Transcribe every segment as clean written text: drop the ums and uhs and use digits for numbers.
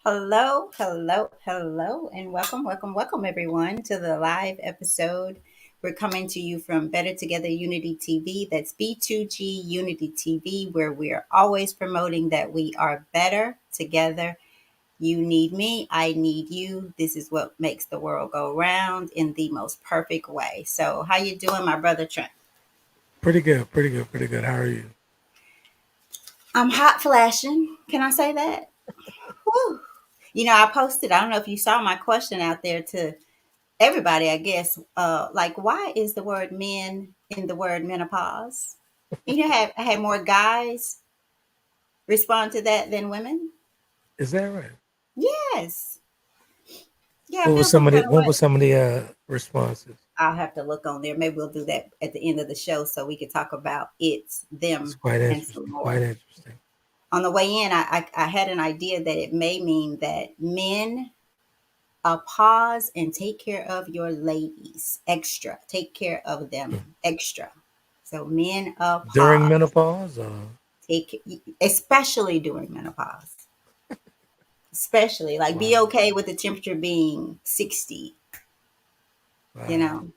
Hello, hello, hello, and welcome, everyone to the live episode. We're coming to you from Better Together Unity TV. That's B2G Unity TV, where we are always promoting that we are better together. You need me, I need you. This is what makes the world go round in the most perfect way. So, how you doing, my brother Trent? Pretty good, pretty good, pretty good. How are you? I'm hot flashing. Can I say that? Whew. I posted. I don't know if you saw my question out there to everybody, I guess, like why is the word men in the word menopause? I had more guys respond to that than women. Is that right? Yes. Yeah, I What feel was some some of the kind of what way. was some of the responses? I'll have to look on there. Maybe we'll do that at the end of the show so we can talk about it's It's them quite and some interesting. Quite more. interesting. On the way in, I had an idea that it may mean that men pause and take care of your ladies extra. Take care of Hmm. them extra. So men During pause. menopause, Take especially during menopause, especially like be wow, okay with the temperature being 60, you wow, know.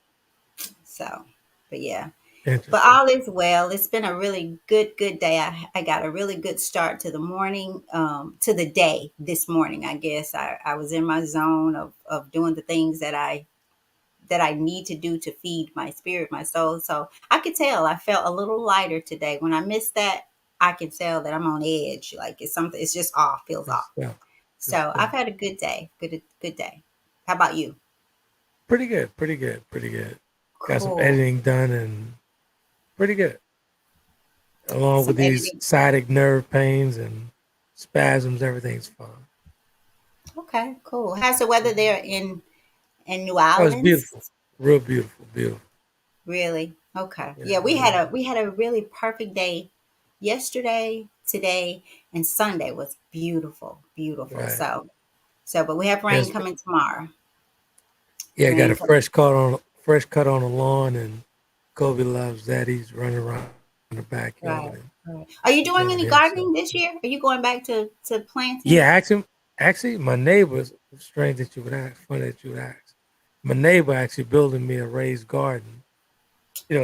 So but yeah, but interesting. all is well. It's been a really good day. I got a really good start to the morning, to the day this morning. I guess I was in my zone of doing the things that I need to do to feed my spirit, my soul. So I could tell I felt a little lighter today. When I missed that, I can tell that I'm on edge. Like it's something, it's just off, feels Good off. stuff. Good So I've stuff. had a good day. Good day. How about you? Pretty good. Pretty good. Pretty good. Got some Cool. editing done and pretty good. Along Some with these editing. sciatic nerve pains and spasms, everything's fine. Okay, cool. How's the weather there in New Oh, it's Orleans? beautiful. Real beautiful. Beautiful. Really? Okay. Yeah, Yeah, we really had a beautiful. we had a really perfect day yesterday, today, and Sunday was beautiful, beautiful. Right. But we have rain Yes. coming tomorrow. Yeah, got Rain a coming. fresh cut on the lawn, and Kobe loves that. He's running around in the backyard Right, and right. Are you doing enjoying any himself. gardening this year? Are you going back to Yeah, planting? actually, my neighbors. Strange that you would ask. Funny that you would ask. My neighbor actually building me a raised garden.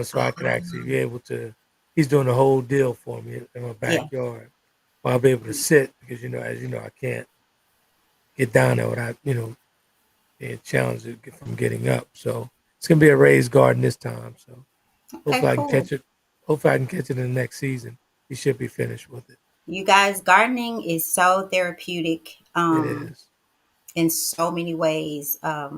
So I could actually be able to. He's doing the whole deal for me in my Yeah. backyard. I'll be able to sit because as you know, I can't get down there without being challenged from getting up. So it's gonna be a raised garden this time. So Okay, hopefully I can cool. catch it. Hopefully I can catch it in the next season. He should be finished with it. You guys, gardening is so therapeutic. It is. In so many ways. It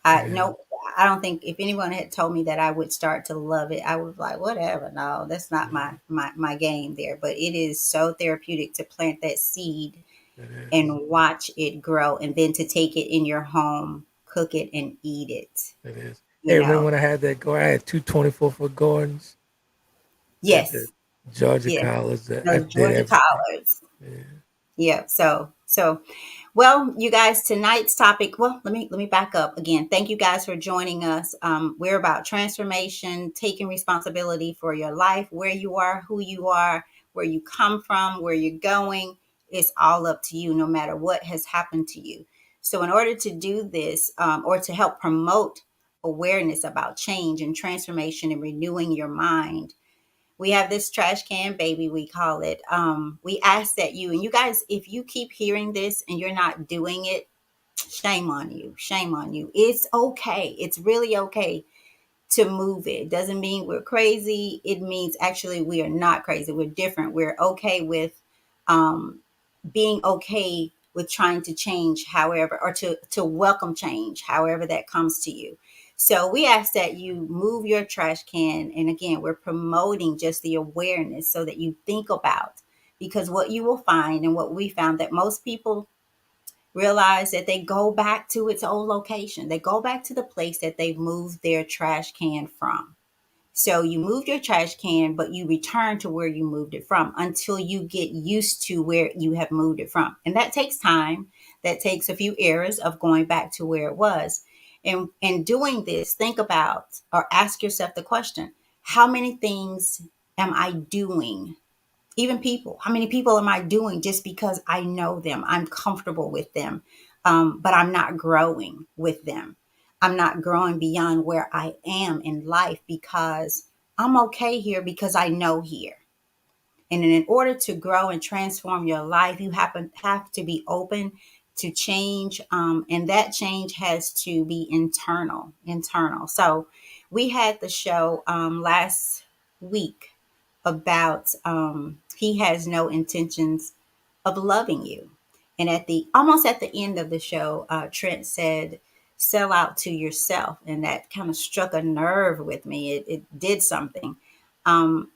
I is. no, I don't think if anyone had told me that I would start to love it, I would be like, whatever. No, that's not my Mhm. my game there. But it is so therapeutic to plant that seed It is. and watch it grow, and then to take it in your home, cook it, and eat it. It is. You Hey, remember know, when I had that garden? I had two 24-foot gardens at the yes, Georgia yes, College. That I those did Georgia everything. collards. Yeah. Yeah. Well, you guys, tonight's topic. Well, let me back up again. Thank you guys for joining us. We're about transformation, taking responsibility for your life, where you are, who you are, where you come from, where you're going. It's all up to you, no matter what has happened to you. So, in order to do this, or to help promote awareness about change and transformation and renewing your mind, we have this trash can baby, we call it. We ask that you, and you guys, if you keep hearing this and you're not doing it, shame on you, shame on you. It's okay, it's really okay to move it. It doesn't mean we're crazy. It means actually we are not crazy, we're different. We're okay with um, being okay with trying to change, however, or to welcome change however that comes to you. So we ask that you move your trash can, and again, we're promoting just the awareness so that you think about, because what you will find, and what we found, that most people realize that they go back to its old location. They go back to the place that they moved their trash can from. So you moved your trash can, but you return to where you moved it from until you get used to where you have moved it from. And that takes time. That takes a few errors of going back to where it was. And in doing this, think about, or ask yourself the question, how many things am I doing Even people, how many people am I doing just because I know them, I'm comfortable with them, but I'm not growing with them. I'm not growing beyond where I am in life because I'm okay here because I know here. And in order to grow and transform your life, you have to be open to change. And that change has to be internal, internal. So we had the show last week about he has no intentions of loving you. And at the almost at the end of the show, Trent said, "Sell out to yourself," and that kind of struck a nerve with me. It did something.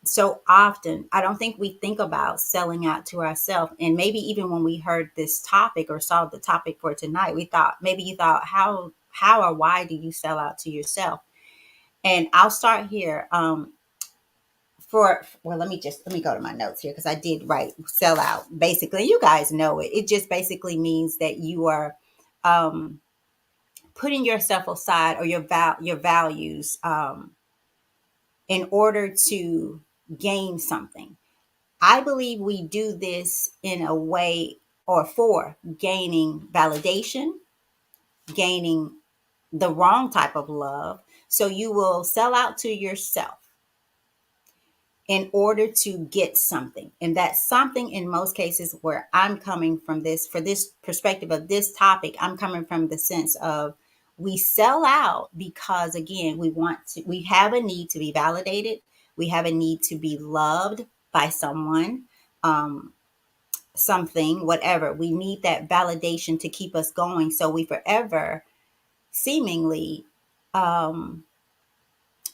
So often, I don't think we think about selling out to ourselves. And maybe even when we heard this topic or saw the topic for tonight, we thought maybe you thought, how or why do you sell out to yourself? And I'll start here. For well, let me go to my notes here because I did write sell out. Basically, you guys know it. It just basically means that you are um, putting yourself aside or your values in order to gain something. I believe we do this in a way or for gaining validation, gaining the wrong type of love. So you will sell out to yourself in order to get something. And that something, in most cases, where I'm coming from this, for this perspective of this topic, I'm coming from the sense of we sell out because, again, we have a need to be validated. We have a need to be loved by someone, um, something, whatever. We need that validation to keep us going. So we forever seemingly um,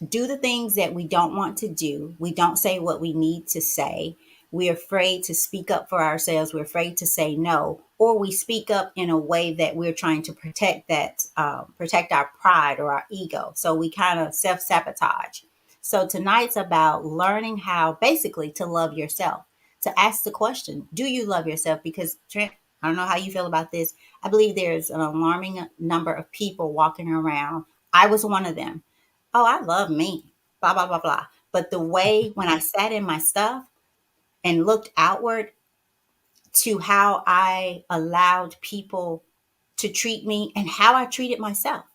do the things that we don't want to do. We don't say what we need to say. We're afraid to speak up for ourselves. We're afraid to say no, or we speak up in a way that we're trying to protect our pride or our ego. So we kind of self sabotage. So tonight's about learning how basically to love yourself, to ask the question, do you love yourself? Because Trent, I don't know how you feel about this. I believe there's an alarming number of people walking around. I was one of them. Oh, I love me, blah, blah, blah, blah. But the way when I sat in my stuff and looked outward to how I allowed people to treat me and how I treated myself,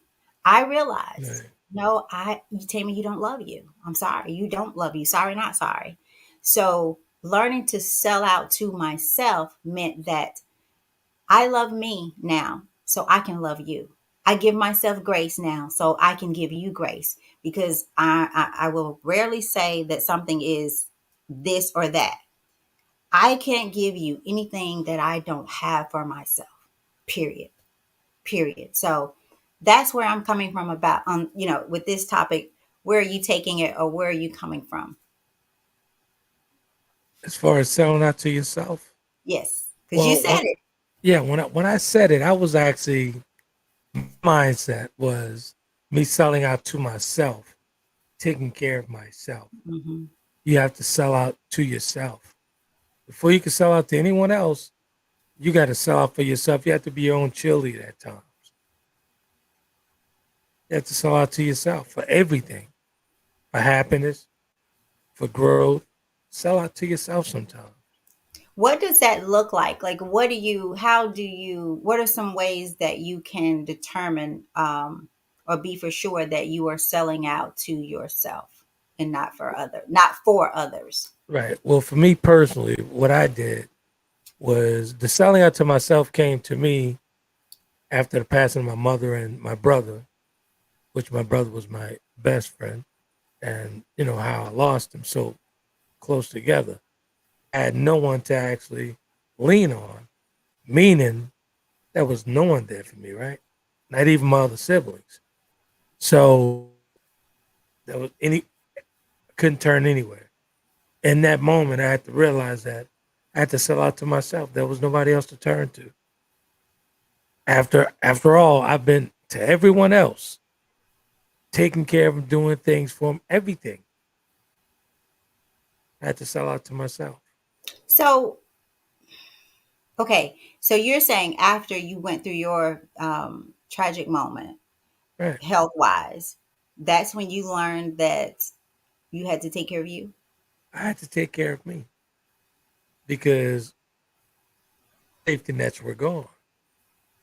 I realized, Right. no, you tell me you don't love you. I'm sorry, you don't love you. Sorry, not sorry. So learning to sell out to myself meant that I love me now so I can love you. I give myself grace now so I can give you grace because I will rarely say that something is this or that. I can't give you anything that I don't have for myself. Period. Period. So that's where I'm coming from about with this topic. Where are you taking it or where are you coming from? As far as selling out to yourself, Yes, because you well, said it. yeah, when I said it, I was actually mindset was me selling out to myself, taking care of myself. Hmm. You have to sell out to yourself before you can sell out to anyone else. You got to sell out for yourself. You have to be your own cheerleader at times. You have to sell out to yourself for everything, for happiness, for growth. Sell out to yourself sometimes. What does that look like? Like, what are some ways that you can determine or be for sure that you are selling out to yourself and not for others? Right. Well, for me personally, what I did was the selling out to myself came to me after the passing of my mother and my brother, which my brother was my best friend, and you know how I lost him so close together. I had no one to actually lean on, meaning there was no one there for me, right? Not even my other siblings. So there was couldn't turn anywhere. In that moment, I had to realize that I had to sell out to myself. There was nobody else to turn to. After all, I've been to everyone else, taking care of them, doing things for them, everything. I had to sell out to myself. So, okay, so you're saying after you went through your tragic moment, Right. health wise, that's when you learned that you had to take care of you. I had to take care of me. because safety nets were gone.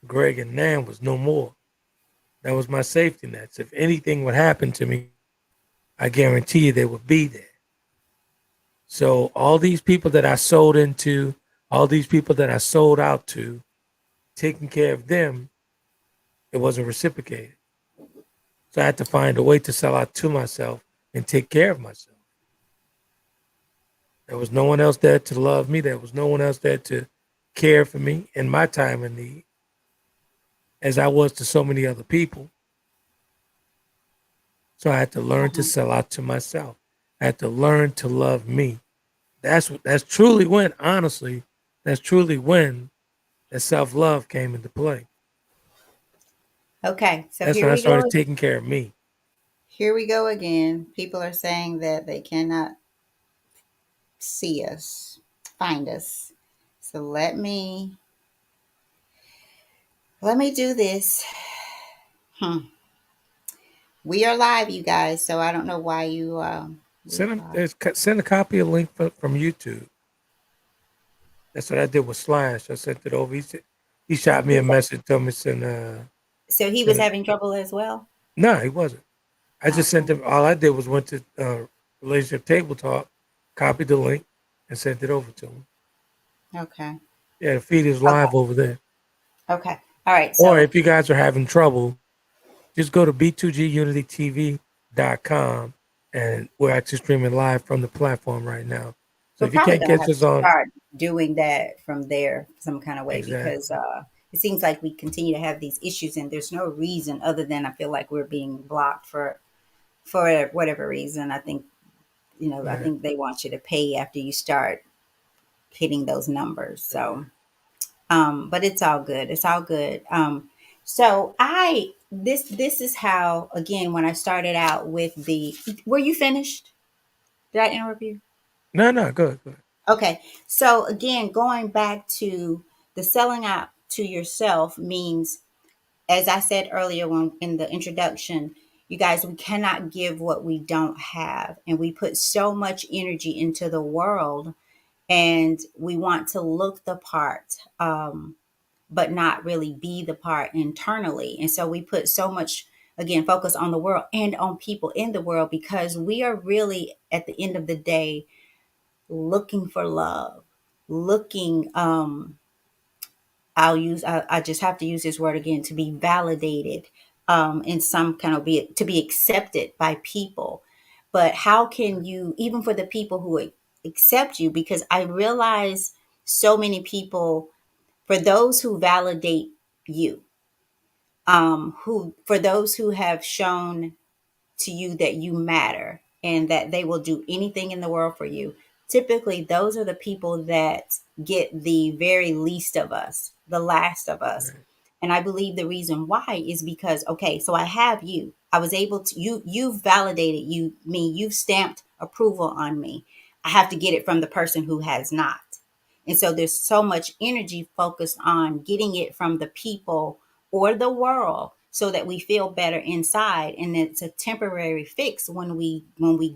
Greg and Nan was no more. That was my safety nets. If anything would happen to me, I guarantee you they would be there. So all these people that I sold into, all these people that I sold out to, taking care of them, it wasn't reciprocated. So I had to find a way to sell out to myself and take care of myself. There was no one else there to love me. There was no one else there to care for me in my time of need, as I was to so many other people. So I had to learn to Mhm. sell out to myself. I had to learn to love me. That's truly when, honestly, that's truly when that self love came into play. Okay, so That's here when I we go. started taking care of me. Here we go again. People are saying that they cannot see us, find us. So let me do this. Hmm. We are live, you guys. So I don't know why you Send a copy of link from YouTube. That's what I did with Slash. I sent it over. He shot me a message, told me So he was send it. having trouble as well. No, he wasn't. I just Okay. sent him. All I did was went to relationship table talk, copied the link, and sent it over to him. Okay. Yeah, the feed is Okay. live over there. Okay. All right. Or So if you guys are having trouble, just go to b2gunitytv.com, and we're actually streaming live from the platform right now. So we're if you probably can't gonna catch have us to on, start doing that from there some kind of way because exactly, it seems like we continue to have these issues and there's no reason other than I feel like we're being blocked for whatever reason. I right, think they want you to pay after you start hitting those numbers. right. So but it's all good. It's all good. So I this is how again when I started out with the were you finished? Did I interrupt you? No, no, good, good. Okay. So again, going back to the selling out to yourself means, as I said earlier when in the introduction, you guys, we cannot give what we don't have. And we put so much energy into the world and we want to look the part, but not really be the part internally. And so we put so much, again, focus on the world and on people in the world because we are really, at the end of the day, looking for love, looking I just have to use this word again to be validated in some kind of be to be accepted by people. But how can you, even for the people who accept you, because I realize so many people, for those who validate you, who for those who have shown to you that you matter and that they will do anything in the world for you. Typically, those are the people that get the very least of us, the last of us. Right. And I believe the reason why is because, okay, so I have you. I was able to, you've validated you've stamped approval on me. I have to get it from the person who has not. And so there's so much energy focused on getting it from the people or the world so that we feel better inside, and it's a temporary fix when we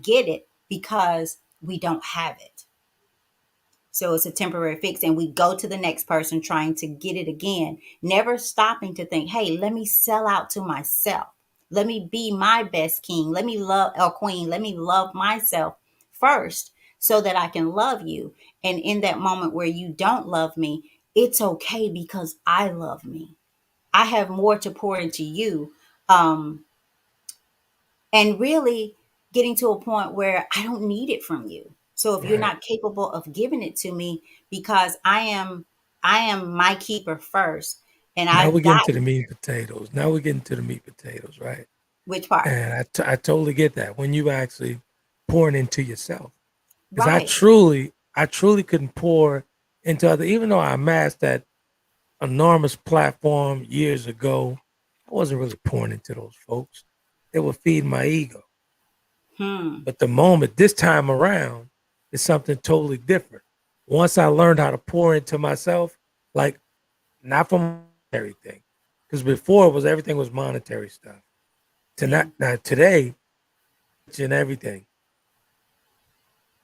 get it because we don't have it. So it's a temporary fix and we go to the next person trying to get it again, never stopping to think, hey, let me sell out to myself, let me be my best king, let me love or queen, let me love myself first so that I can love you. And in that moment where you don't love me, it's okay because I love me. I have more to pour into you. Um, and really getting to a point where I don't need it from you. So if you're Right. not capable of giving it to me because I am my keeper first and Now I've we're getting got to the meat and potatoes. Now we're getting to the meat and potatoes, right? which part? And I totally get that when you actually pouring into yourself. Because Right. I truly couldn't pour into other, even though I amassed that enormous platform years ago, I wasn't really pouring into those folks. They were feeding my ego. Hmm. But the moment this time around is something totally different. Once I learned how to pour into myself, like not from monetary thing, because before it was everything was monetary stuff. Yeah. Tonight, now today, it's in everything.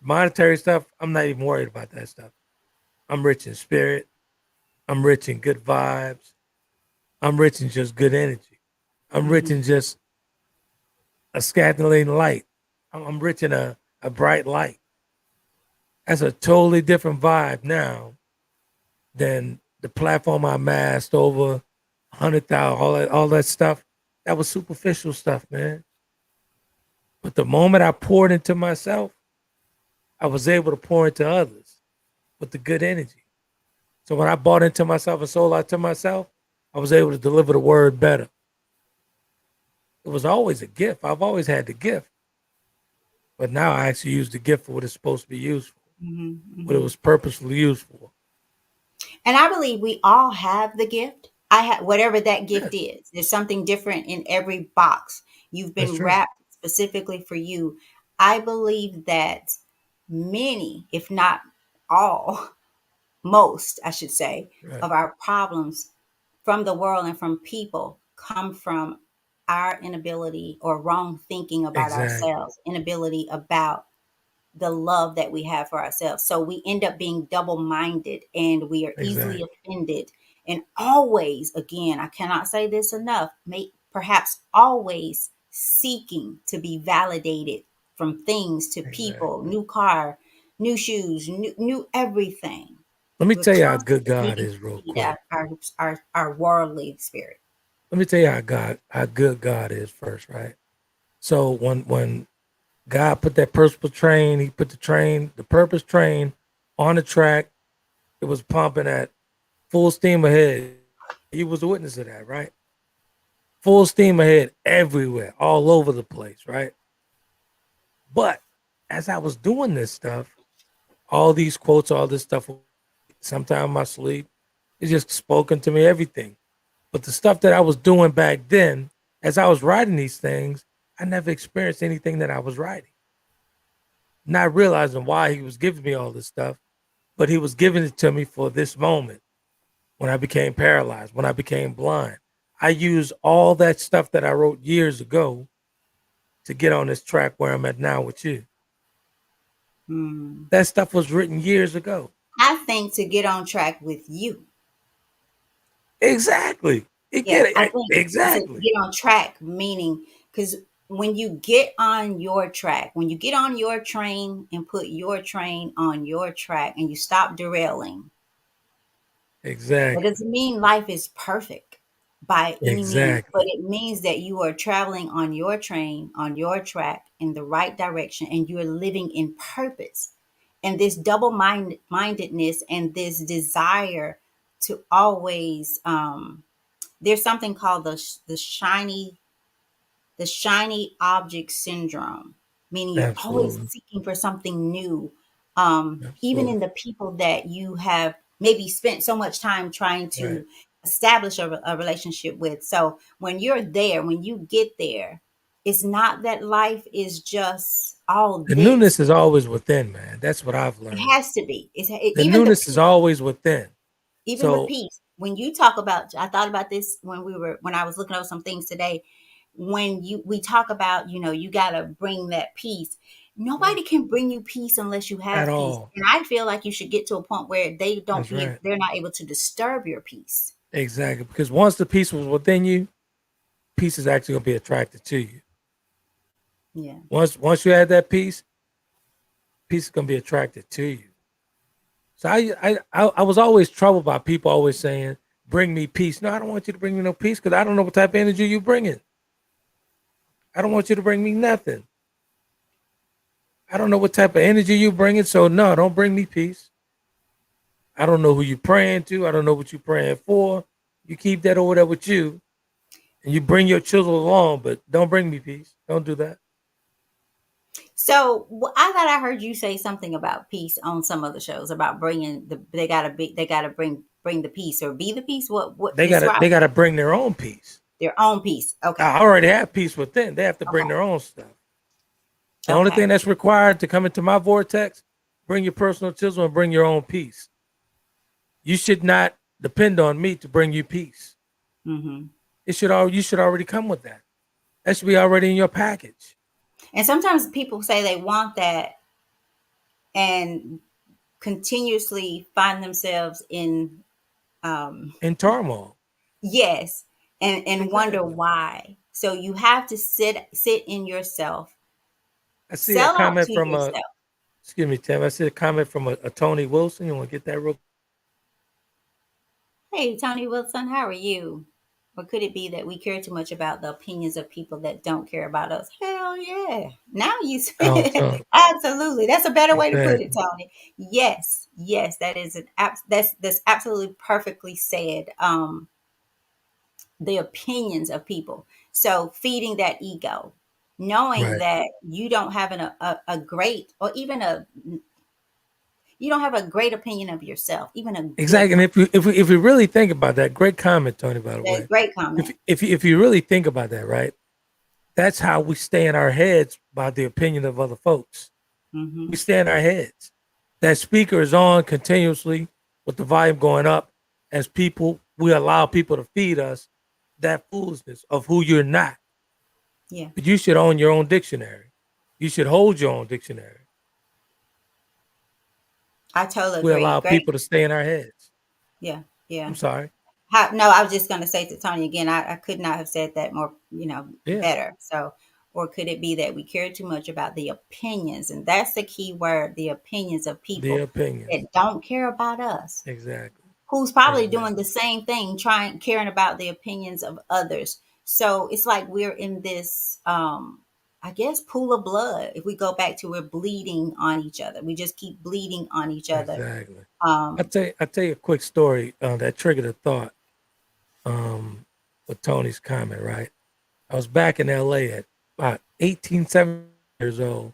Monetary stuff, I'm not even worried about that stuff. I'm rich in spirit. I'm rich in good vibes. I'm rich in just good energy. I'm rich Mm-hmm. in just a scattering light. I'm rich in a bright light. That's a totally different vibe now than the platform I amassed over 100,000, all that stuff. That was superficial stuff, man. But the moment I poured into myself, I was able to pour into others with the good energy. So when I bought into myself and sold out to myself, I was able to deliver the word better. It was always a gift. I've always had the gift, but now I actually use the gift for what it's supposed to be used for, Mm-hmm. what it Mm-hmm. was purposefully used for. And I believe we all have the gift. I have whatever that gift Yeah, is. There's something different in every box. You've that's been true. wrapped specifically for you. I believe that many, if not all, most, I should say, Right. of our problems from the world and from people come from our inability or wrong thinking about Exactly. ourselves, inability about the love that we have for ourselves. So we end up being double minded and we are easily Exactly. offended. And always, again, I cannot say this enough, perhaps always seeking to be validated from things to people, Exactly. new car, new shoes, new everything. Let me We're tell you how good constantly God needing to is, real feed quick. our worldly spirit. Let me tell you how good God is first, right? So when God put that purposeful train, He put the purpose train on the track. It was pumping at full steam ahead. You was a witness of that, right? Full steam ahead everywhere, all over the place, right? But as I was doing this stuff, all these quotes, all this stuff, sometime in my sleep, it just spoken to me, everything. But the stuff that I was doing back then, as I was writing these things, I never experienced anything that I was writing. Not realizing why he was giving me all this stuff, but he was giving it to me for this moment when I became paralyzed, when I became blind. I used all that stuff that I wrote years ago to get on this track where I'm at now with you. Hmm. That stuff was written years ago. I think to get on track with you. Exactly. You Yeah, get I it. think I said Exactly. get on track, meaning because when you get on your track, when you get on your train and put your train on your track and you stop derailing, that Exactly. doesn't mean life is perfect by any means, but Exactly. it means that you are traveling on your train, on your track in the right direction, and you're living in purpose. And this mindedness and this desire to always there's something called the shiny object syndrome, meaning you're always Absolutely. seeking for something new. Even Absolutely. in the people that you have maybe spent so much time trying Right. to establish a relationship with. So when you're there, when you get there, it's not that life is just all The this. newness is always within, man. That's what I've It learned. has to be. The Even the newness is always within. even with So peace. When you talk about, I thought about this when I was looking over some things today. When we talk about, you got to bring that peace. right. Nobody can bring you peace unless you At have peace. all. And I feel like you should get to a point where That's right. they're not able to disturb your peace. Exactly. Because once the peace was within you, peace is actually gonna be attracted to you. Yeah. Once you had that peace is gonna be attracted to you. So I was always troubled by people always saying, "Bring me peace." No, I don't want you to bring me no peace because I don't know what type of energy you bringing. I don't want you to bring me nothing. I don't know what type of energy you bringing. So no, don't bring me peace. I don't know who you praying to. I don't know what you praying for. You keep that over there with you, and you bring your children along, but don't bring me peace. Don't do that. So I thought I heard you say something about peace on some of the shows about bringing they gotta bring the peace or be the peace. What describe They gotta bring their own peace. their own peace? Okay. I already have peace within. They have to bring Okay. their own stuff. The only thing Okay. that's required to come into my vortex, bring your personal chisel and bring your own peace. You should not depend on me to bring you peace. Hmm. You should already come with that. That should be already in your package. And sometimes people say they want that, and continuously find themselves in, In turmoil. yes, and wonder Exactly. why. So you have to sit in yourself, I see a sell out comment to from yourself. excuse me, Tim. I see a comment from a Tony Wilson. You want to get that real? Hey, Tony Wilson, how are you? Or could it be that we care too much about the opinions of people that don't care about us? Hell yeah. Now you Oh, so absolutely. That's a better way to put it, exactly, Tony. Yes, yes, that is that's absolutely perfectly said. The opinions of people. So feeding that ego, knowing right. that you don't have a great, or even a, you don't have a great opinion of yourself, even a good Exactly. And one. if we really think about that, great comment, Tony. By the That way, great comment. if you really think about that, right? That's how we stay in our heads by the opinion of other folks. We Hmm. stay in our heads. That speaker is on continuously with the volume going up. As people, we allow people to feed us that foolishness of who you're not. Yeah, But you should own your own dictionary. You should hold your own dictionary. I totally We agree. allow Great. people to stay in our heads. Yeah, yeah. I'm sorry. No, I was just going to say to Tony again, I could not have said that more, Yeah, better. So, or could it be that we care too much about the opinions? And that's the key word, the opinions of the people opinions. that don't care about us, Exactly. who's probably doing Exactly. the same thing, caring about the opinions of others. So it's like we're in this, I guess, pool of blood. If we go back to, we're bleeding on each other. We just keep bleeding on each other. Exactly. Um, I tell you a quick story that triggered a thought um, with Tony's comment. Right, I was back in L.A. at about 18, 17 years old,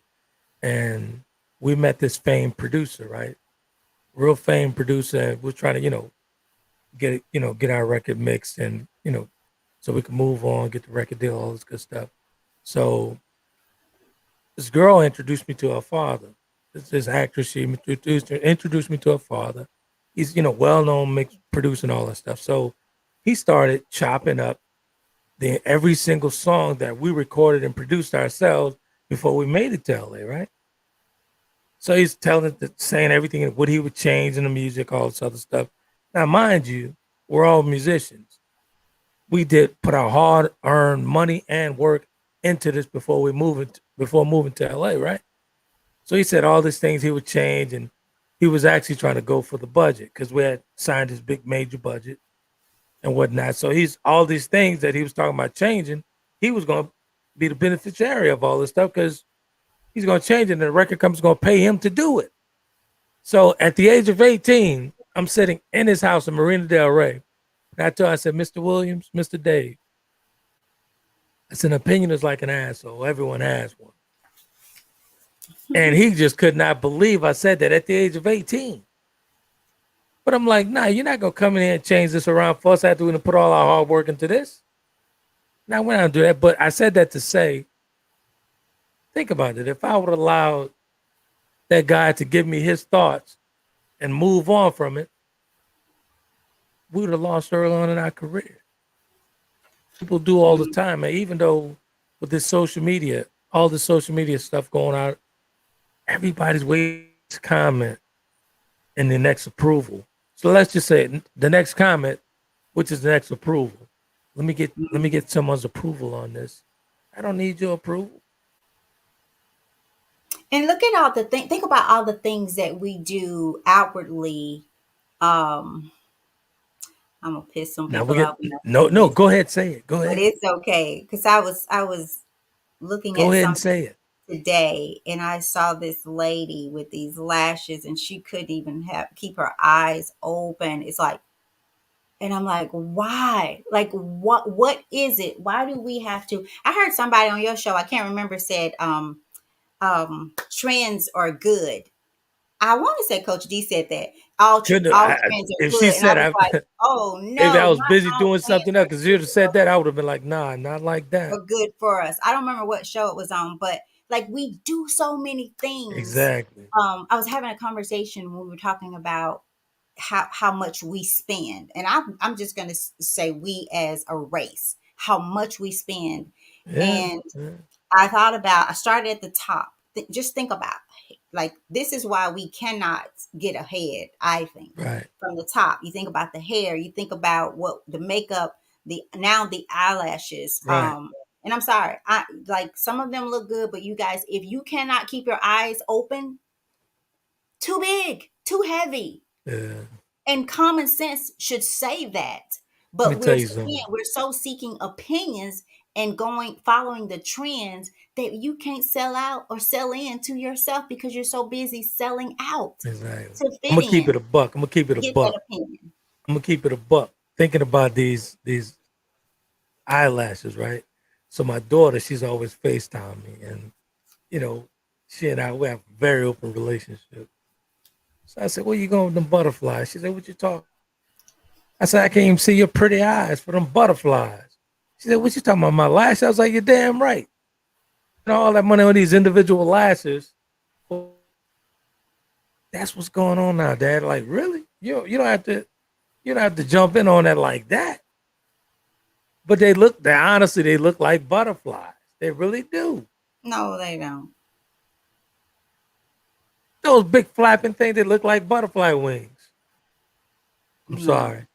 and we met this famed producer. Right, real famed producer. And we're trying to get it, get our record mixed, and so we can move on, get the record deal, all this good stuff. So this girl introduced me to her father. This actress, she introduced me to her father. He's well known mix producing all that stuff. So he started chopping up every single song that we recorded and produced ourselves before we made it to LA, right? So he's saying everything, what he would change in the music, all this other stuff. Now, mind you, we're all musicians. We did put our hard earned money and work into this before moving to LA, right? So he said all these things he would change, and he was actually trying to go for the budget because we had signed his big major budget and whatnot. So he's all these things that he was talking about changing. He was going to be the beneficiary of all this stuff because he's going to change it, and the record company's going to pay him to do it. So at the age of 18, I'm sitting in his house in Marina Del Rey, and I told him, I said, Mr. Williams, Mr. Dave, I said, an opinion is like an asshole. Everyone has one. And he just could not believe I said that at the age of 18. But I'm like, nah, you're not gonna come in here and change this around for us after we put all our hard work into this. Now we're not gonna do that. But I said that to say, think about it. If I would allow that guy to give me his thoughts and move on from it, we would have lost early on in our career. People do all the mm, time, man. Even though with this social media, all the social media stuff going out, everybody's waiting to comment and the next approval. So let's just say the next comment, which is the next approval. Let me mm. get someone's approval on this. I don't need your approval. And look at all the think about all the things that we do outwardly. Um, I'm gonna piss some Now we people get off when I no say no. this, Go ahead, say it. Go but ahead. it's okay because I was looking Go at ahead and something say it. today, and I saw this lady with these lashes, and she couldn't even have keep her eyes open. It's like, and I'm like, why? Like, what is it? Why do we have to? I heard somebody on your show, I can't remember, said trends are good. I want to say Coach D said that Couldn't all trends are if she good, and I said was I like, oh maybe no, I was not busy all doing trends something else are because you'd have good said that, I would have been like, nah, not like that. or good for us. I don't remember what show it was on, but like we do so many things. Exactly. I was having a conversation when we were talking about how much we spend, and I'm just going to say we as a race, how much we spend, Yeah. and Yeah. I started at the top. Just think about like this is why we cannot get ahead, I think. Right. From the top, you think about the hair, you think about what the makeup, the eyelashes. Right. And I'm sorry, I like some of them look good, but you guys, if you cannot keep your eyes open, too big, too heavy. Yeah. And common sense should say that. Let me But tell we're you again, something. we're so seeking opinions and going following the trends that you can't sell out or sell in to yourself because you're so busy selling out Exactly. to I'm fit gonna keep in it a buck. I'm gonna keep it to a get that buck. opinion. I'm gonna keep it a buck. Thinking about these eyelashes, right? So my daughter, she's always FaceTime me, and you know, she and I we have a very open relationship. So I said, "Where you going with them butterflies?" She said, "What you talking about?" I said, "I can't even see your pretty eyes for them butterflies." She said, "What you talking about, my lash?" I was like, "You're damn right. You know all that money on these individual lashes. That's what's going on now, Dad. Like, really? You don't have to jump in on that like that." But they honestly, they look like butterflies. They really do. No, they don't. Those big flapping things that look like butterfly wings. I'm No. sorry.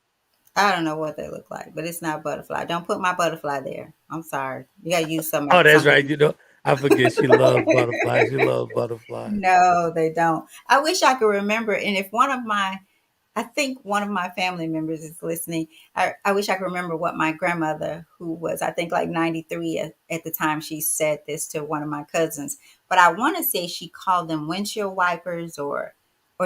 I don't know what they look like, but it's not butterfly. Don't put my butterfly there. I'm sorry. You gotta use Oh, that's right. something. You know, I forget she loves butterflies. She loves butterflies. No, they don't. I wish I could remember. And if one of my I think one of my family members is listening. I wish I could remember what my grandmother, who was, I think, like 93 at the time, she said this to one of my cousins. But I want to say she called them windshield wipers or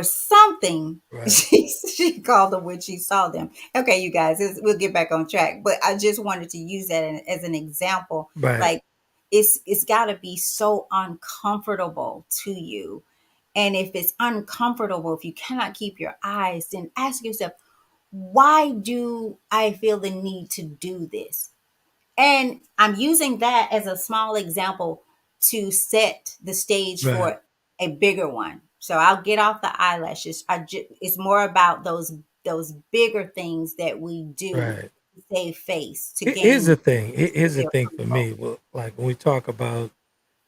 something. Right. She called them when she saw them. Okay, you guys, we'll get back on track. But I just wanted to use that as an example. Right. Like it's got to be so uncomfortable to you, and if it's uncomfortable, if you cannot keep your eyes, then ask yourself, why do I feel the need to do this? And I'm using that as a small example to set the stage Right. for a bigger one. So I'll get off the eyelashes. It's more about those bigger things that we do Right. to save face, to Here's the gain thing. to Here's the feel thing for comfortable. me. Well, like when we talk about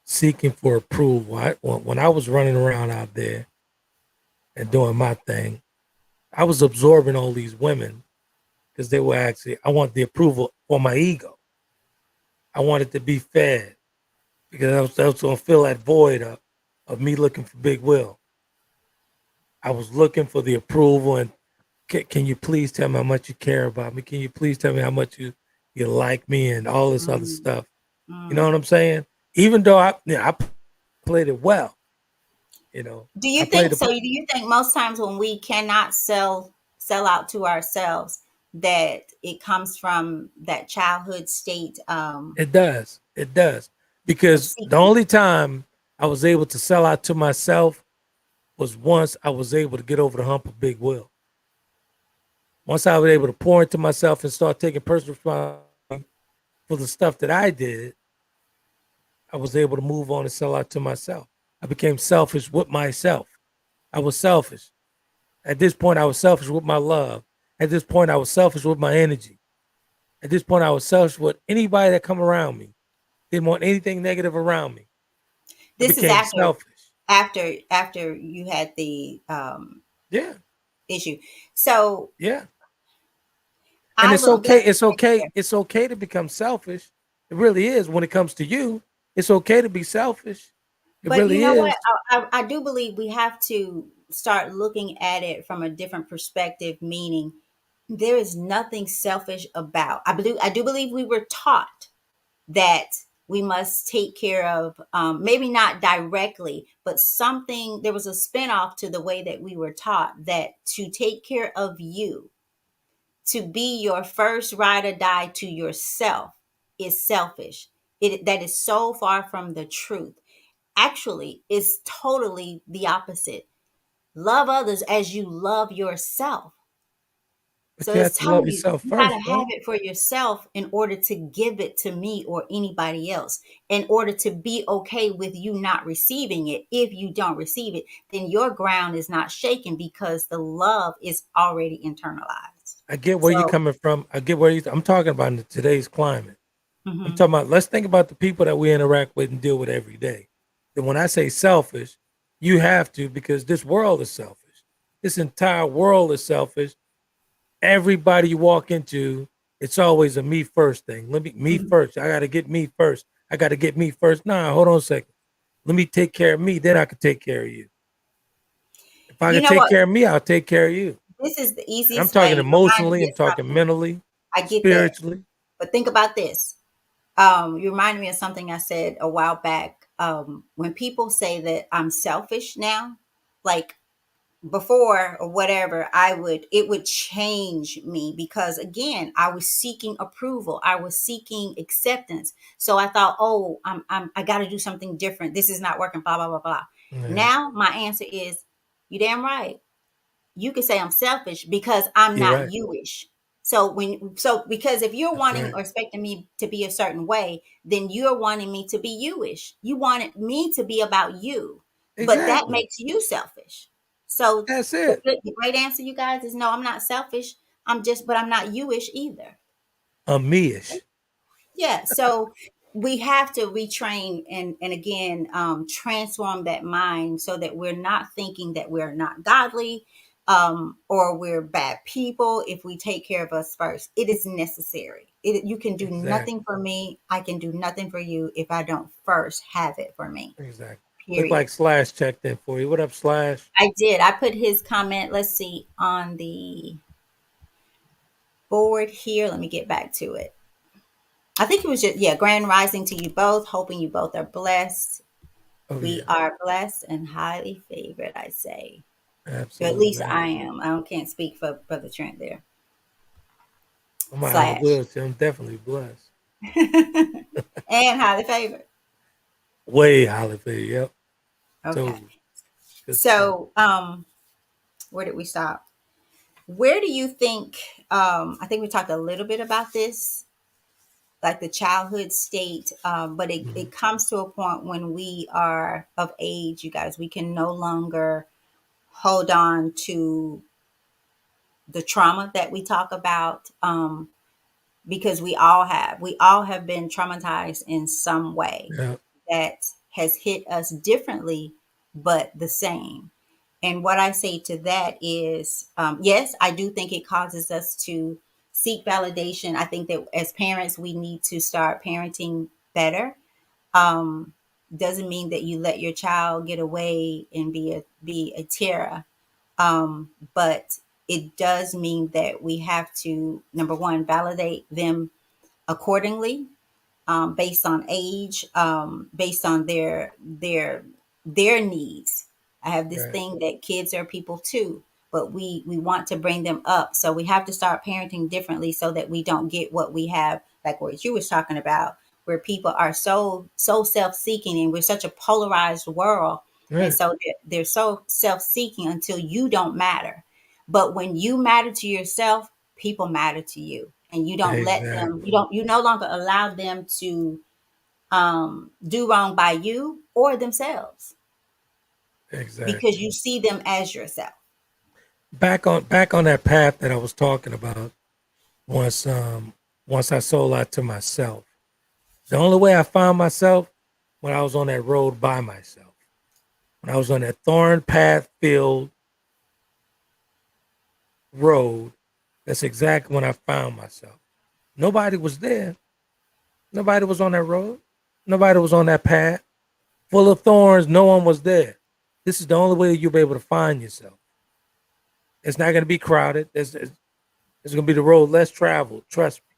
seeking for approval, when I was running around out there and doing my thing, I was absorbing all these women because they were actually, I want the approval for my ego. I wanted to be fed because I was going to fill that void up of me looking for Big Will. I was looking for the approval and can you please tell me how much you care about me? Can you please tell me how much you like me and all this other Mm, stuff? You know mm. what I'm saying? Even though I played it well, you know, Do I you played think the so? Do you think most times when we cannot sell out to ourselves, that it comes from that childhood state it does. It does. of Because the seeking? only time I was able to sell out to myself was once I was able to get over the hump of Big Will. Once I was able to pour into myself and start taking personal responsibility for the stuff that I did, I was able to move on and sell out to myself. I became selfish with myself. I was selfish. At this point, I was selfish with my love. At this point, I was selfish with my energy. At this point, I was selfish with anybody that come around me. Didn't want anything negative around me. I This is became selfish. after you had the Yeah, issue. So yeah. And I it's look okay. better It's right okay. there. It's okay to become selfish. It really is. When it comes to you, it's okay to be selfish. It But you really know what? is. I do believe we have to start looking at it from a different perspective, meaning there is nothing selfish about. I do believe we were taught that we must take care of, maybe not directly, but something, there was a spinoff to the way that we were taught that to take care of you, to be your first ride or die to yourself, is selfish. That is so far from the truth. Actually, it's totally the opposite. Love others as you love yourself. So But you have it's to love telling you, yourself you got to first, have bro. it for yourself in order to give it to me or anybody else, in order to be okay with you not receiving it. If you don't receive it, then your ground is not shaken because the love is already internalized. I get where you're So, coming from. I get where I'm talking about in today's climate. I'm mhm. talking about, let's think about the people that we interact with and deal with every day. And when I say selfish, You have to, because this world is selfish. This entire world is selfish. Everybody you walk into, it's always a me first thing. Let me Mhm. first. I gotta get me first. I gotta get me first. Nah, hold on a second. Let me take care of me, then I can take care of you. If I You can know take what? care of me, I'll take care of you. This is the And I'm easiest way. talking Your mind emotionally, I'm gets talking something. mentally, I get that. spiritually. But think about this. You remind me of something I said a while back. When people say that I'm selfish now, like before or whatever, it would change me because again, I was seeking approval. I was seeking acceptance. So I thought, oh, I got to do something different. This is not working, blah, blah, blah, blah. Yeah, Now my answer is, you damn right. You could say I'm selfish because I'm you're not right. you-ish. Because if you're That's wanting right. or expecting me to be a certain way, then you're wanting me to be you-ish. You wanted me to be about you, but that Exactly. makes you selfish. So That's it. the great answer, you guys, is no, I'm not selfish. But I'm not you-ish either. I'm me-ish. Yeah, so we have to retrain and again transform that mind so that we're not thinking that we're not godly or we're bad people if we take care of us first. It is necessary. You can do nothing Exactly. for me. I can do nothing for you if I don't first have it for me. Exactly. Look like Period. Slash checked in for you. What up, Slash? I did. I put his comment, let's see, on the board here. Let me get back to it. I think it was just, yeah, grand rising to you both, hoping you both are blessed. Oh We yeah, are blessed and highly favored, I say. Or at least absolutely, I absolutely. am. Can't speak for Brother Trent there. I Slash. will say I'm definitely blessed. And highly favored. Way highly favored. Yep, Okay. totally. Good stuff. So, where did we stop? Where do you think, I think we talked a little bit about this, like the childhood state, but Mhm. it comes to a point when we are of age, you guys, we can no longer hold on to the trauma that we talk about. Because we all have been traumatized in some way Yeah, that has hit us differently but the same. And what I say to that is, yes, I do think it causes us to seek validation. I think that as parents we need to start parenting better. um, doesn't mean that you let your child get away and be a terror. But it does mean that we have to, number one, validate them accordingly, based on age, based on their needs. I have this right. thing that kids are people too, but we want to bring them up, so we have to start parenting differently so that we don't get what we have, like what you was talking about, where people are so self-seeking, and we're such a polarized world, and Right. so they're so self-seeking until you don't matter. But when you matter to yourself, people matter to you, and you don't let them Exactly. you no longer allow them to do wrong by you or themselves because Exactly. you see them as yourself. Back on that path that I was talking about. Once once I sold out to myself. The only way I found myself when I was on that road by myself. When I was on that thorn path filled road, that's exactly when I found myself. Nobody was there. Nobody was on that road. Nobody was on that path. Full of thorns, no one was there. This is the only way you'll be able to find yourself. It's not going to be crowded. It's going to be the road less traveled. Trust me.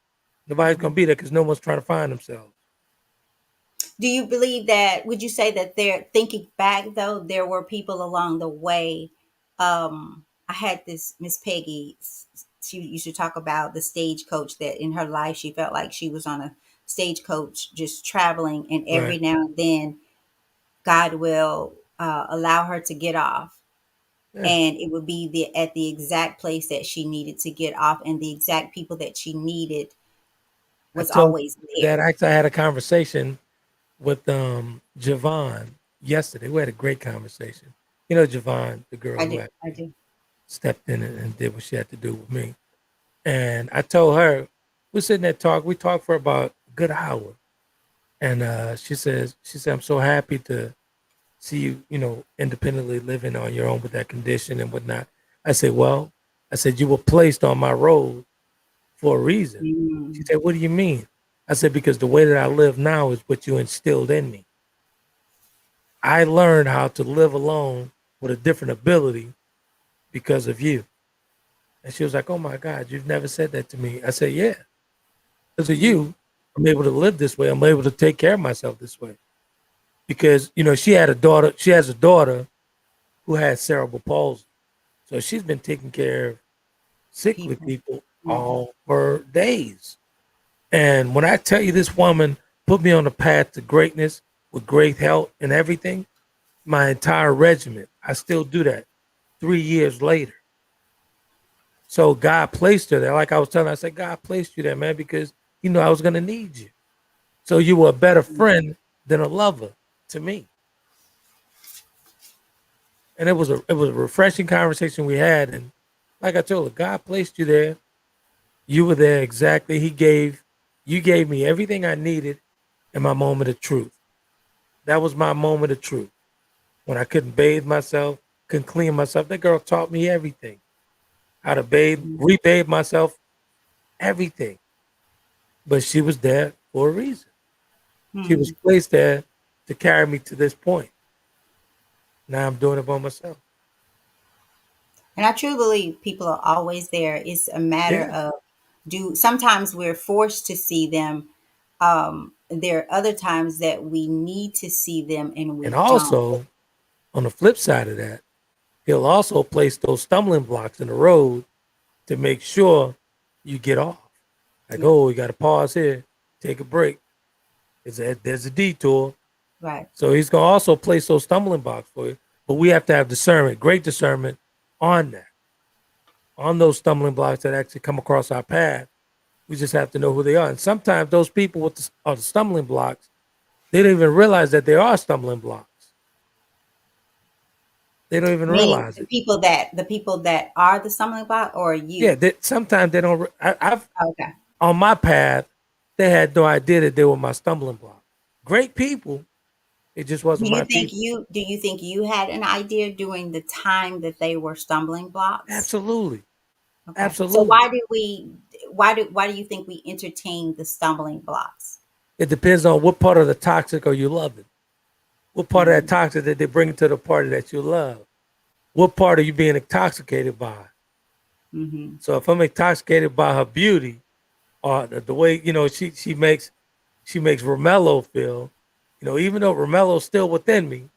Nobody's going to Mhm. be there because no one's trying to find themselves. Do you believe that? Would you say that they're thinking back though? There were people along the way. I had this Miss Peggy. She used to talk about the stagecoach that in her life she felt like she was on a stagecoach just traveling, and every Right. now and then God will allow her to get off, Yeah. and it would be at the exact place that she needed to get off, and the exact people that she needed I was told always that there. actually I had a conversation with Javon yesterday. We had a great conversation. You know Javon, the girl I who do, I actually do. stepped in and did what she had to do with me. And I told her, we're sitting there talk. We talked for about a good hour. And she said, I'm so happy see you, independently living on your own with that condition and whatnot. I said, well, I said, you were placed on my road for a reason. She Mm. said, what do you mean? I said, because the way that I live now is what you instilled in me. I learned how to live alone with a different ability because of you. And she was like, oh my God, you've never said that to me. I said, yeah, because of Mm. you, I'm able to live this way. I'm able to take care of myself this way. Because, she had a daughter, she has a daughter who has cerebral palsy. So she's been taking care of sickly People. people Mm. all her days. And when I tell you this woman put me on the path to greatness with great health and everything, my entire regiment, I still do that 3 years later. So God placed her there. Like I was telling her, I said, God placed you there, man, because He knew I was going to need you. So you were a better friend than a lover to me. And it was a refreshing conversation we had. And like I told her, God placed you there. You were there exactly. You gave me everything I needed in my moment of truth. That was my moment of truth. When I couldn't bathe myself, couldn't clean myself, that girl taught me everything. How to bathe, Mm. rebathe myself, everything. But she was there for a reason. She was Mm. placed there to carry me to this point. Now I'm doing it by myself. And I truly believe people are always there. It's a matter Yeah. of do sometimes we're forced to see them. There are other times that we need to see them and And we don't. also, on the flip side of that, He'll also place those stumbling blocks in the road to make sure you get off. Like, Yeah, oh, you got to pause here, take a break. There's a detour. right. So He's going to also place those stumbling blocks for you. But we have to have discernment, great discernment on that, on those stumbling blocks that actually come across our path. We just have to know who they are. And sometimes those people with the stumbling blocks, they don't even realize that they are stumbling blocks. They don't even Meaning realize it. the people that are the stumbling block or Yeah, you. sometimes they don't. I've Okay. on my path, they had no idea that they were my stumbling block. Great people, it just wasn't my people. Do you think you had an idea during the time that they were stumbling blocks? Absolutely, Okay. So absolutely. why do you think we entertain the stumbling blocks? It depends on what part of the toxic are you loving. What part of that Mm. toxic that they bring to the party that you love? What part are you being intoxicated by? Mm-hmm. So if I'm intoxicated by her beauty or the way she makes Romello feel, even though Romello's still within me,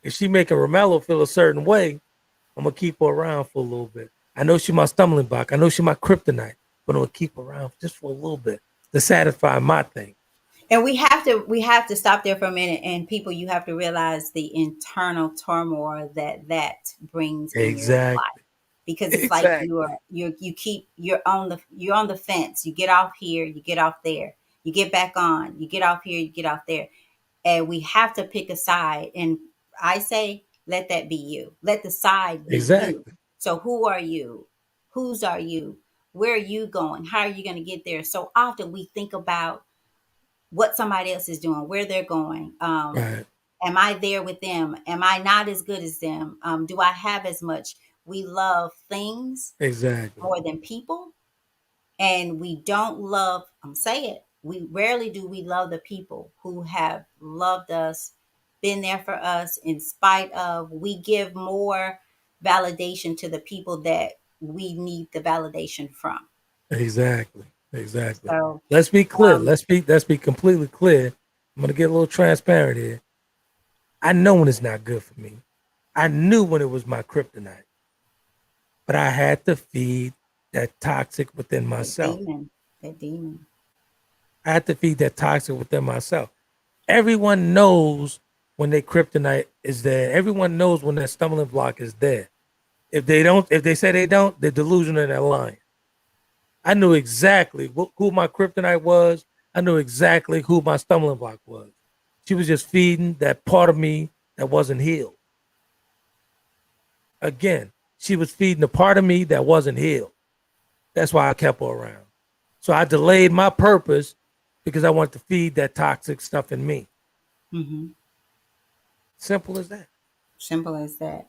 if she making Romello feel a certain way, I'm gonna keep her around for a little bit. I know she my stumbling block. I know she my kryptonite, but I'm gonna keep her around just for a little bit to satisfy my thing. And we have to stop there for a minute. And people, you have to realize the internal turmoil that brings in your life, Exactly. because it's like Exactly. you're on the fence. You get off here, you get off there, you get back on, you get off here, you get off there, and we have to pick a side. And I say, let that be you. Let the side be you. Exactly. So who are you? Whose are you? Where are you going? How are you going to get there? So often we think about what somebody else is doing, where they're going. Right. Am I there with them? Am I not as good as them? Do I have as much? We love things Exactly. more than people, and we don't love. I'm saying it. We rarely do we love the people who have loved us, been there for us in spite of. We give more validation to the people that we need the validation from. Exactly. Exactly. So, Let's be clear. um, Let's be completely clear. I'm gonna get a little transparent here. I know when it's not good for me. I knew when it was my kryptonite, but I had to feed that toxic within that myself. demon, that demon. I had to feed that toxic within myself. Everyone knows when their kryptonite is there. Everyone knows when that stumbling block is there. If they say they don't, they're delusional and they're lying. I knew exactly who my kryptonite was. I knew exactly who my stumbling block was. She was just feeding that part of me that wasn't healed. Again, she was feeding the part of me that wasn't healed. That's why I kept her around. So I delayed my purpose because I wanted to feed that toxic stuff in me. Hmm. Simple as that. Simple as that.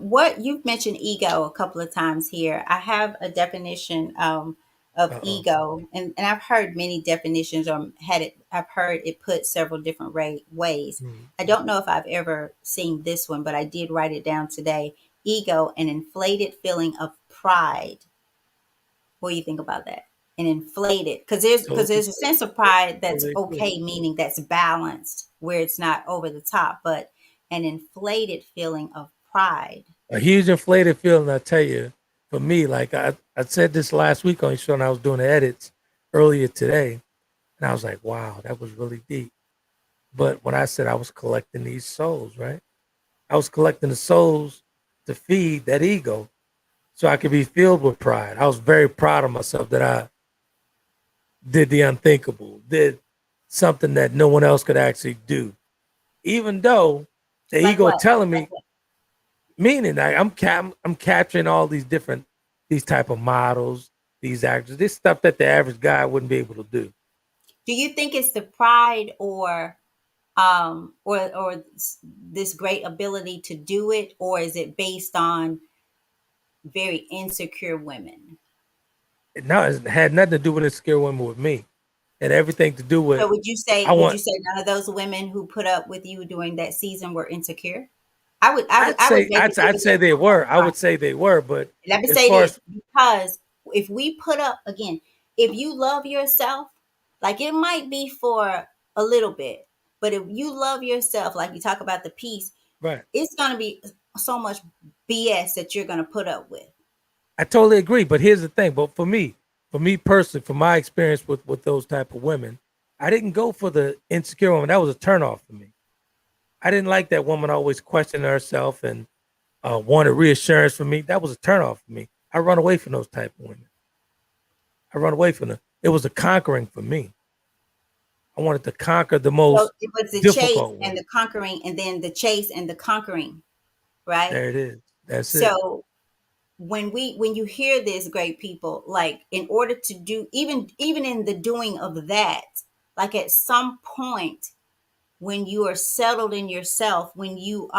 What you've mentioned ego a couple of times here. I have a definition of Uh-oh. ego, and I've heard many definitions or I've heard it put several different ways. Mm. I don't know if I've ever seen this one, but I did write it down today. Ego, an inflated feeling of pride. What do you think about that? An inflated, because Totally, there's a sense of pride that's totally agree. okay, meaning that's balanced, where it's not over the top, but an inflated feeling of pride. A huge inflated feeling, I tell you, for me, like I said this last week on your show, and I was doing the edits earlier today, and I was like, wow, that was really deep. But when I said I was collecting these souls, right? I was collecting the souls to feed that ego so I could be filled with pride. I was very proud of myself that I did the unthinkable, did something that no one else could actually do. Even though the Like ego what? telling Like me, what? meaning I'm capturing all these type of models, these actors, this stuff that the average guy wouldn't be able to do. Do you think it's the pride or this great ability to do it, or is it based on very insecure women? No, it had nothing to do with insecure women with me. It had everything to do with So would you I say would you want. say none of those women who put up with you during that season were insecure? I would maybe give I'd it say that they somewhat were. I would say they were, but Let me as say far this, as because if we put up again, if you love yourself, like it might be for a little bit, but if you love yourself, like you talk about the peace, right, it's gonna be so much BS that you're gonna put up with. I totally agree. But here's the thing. But for me personally, from my experience with those type of women, I didn't go for the insecure woman. That was a turnoff for me. I didn't like that woman always questioning herself and wanted reassurance from me. That was a turnoff for me. I run away from those type of women. I run away from them. It was a conquering for me. I wanted to conquer the So most it was the chase difficult and the woman. conquering, and then the chase and the conquering, right? There it is. That's it. So when you hear this, great people, like in order to do, even in the doing of that, like at some point when you are settled in yourself, when you've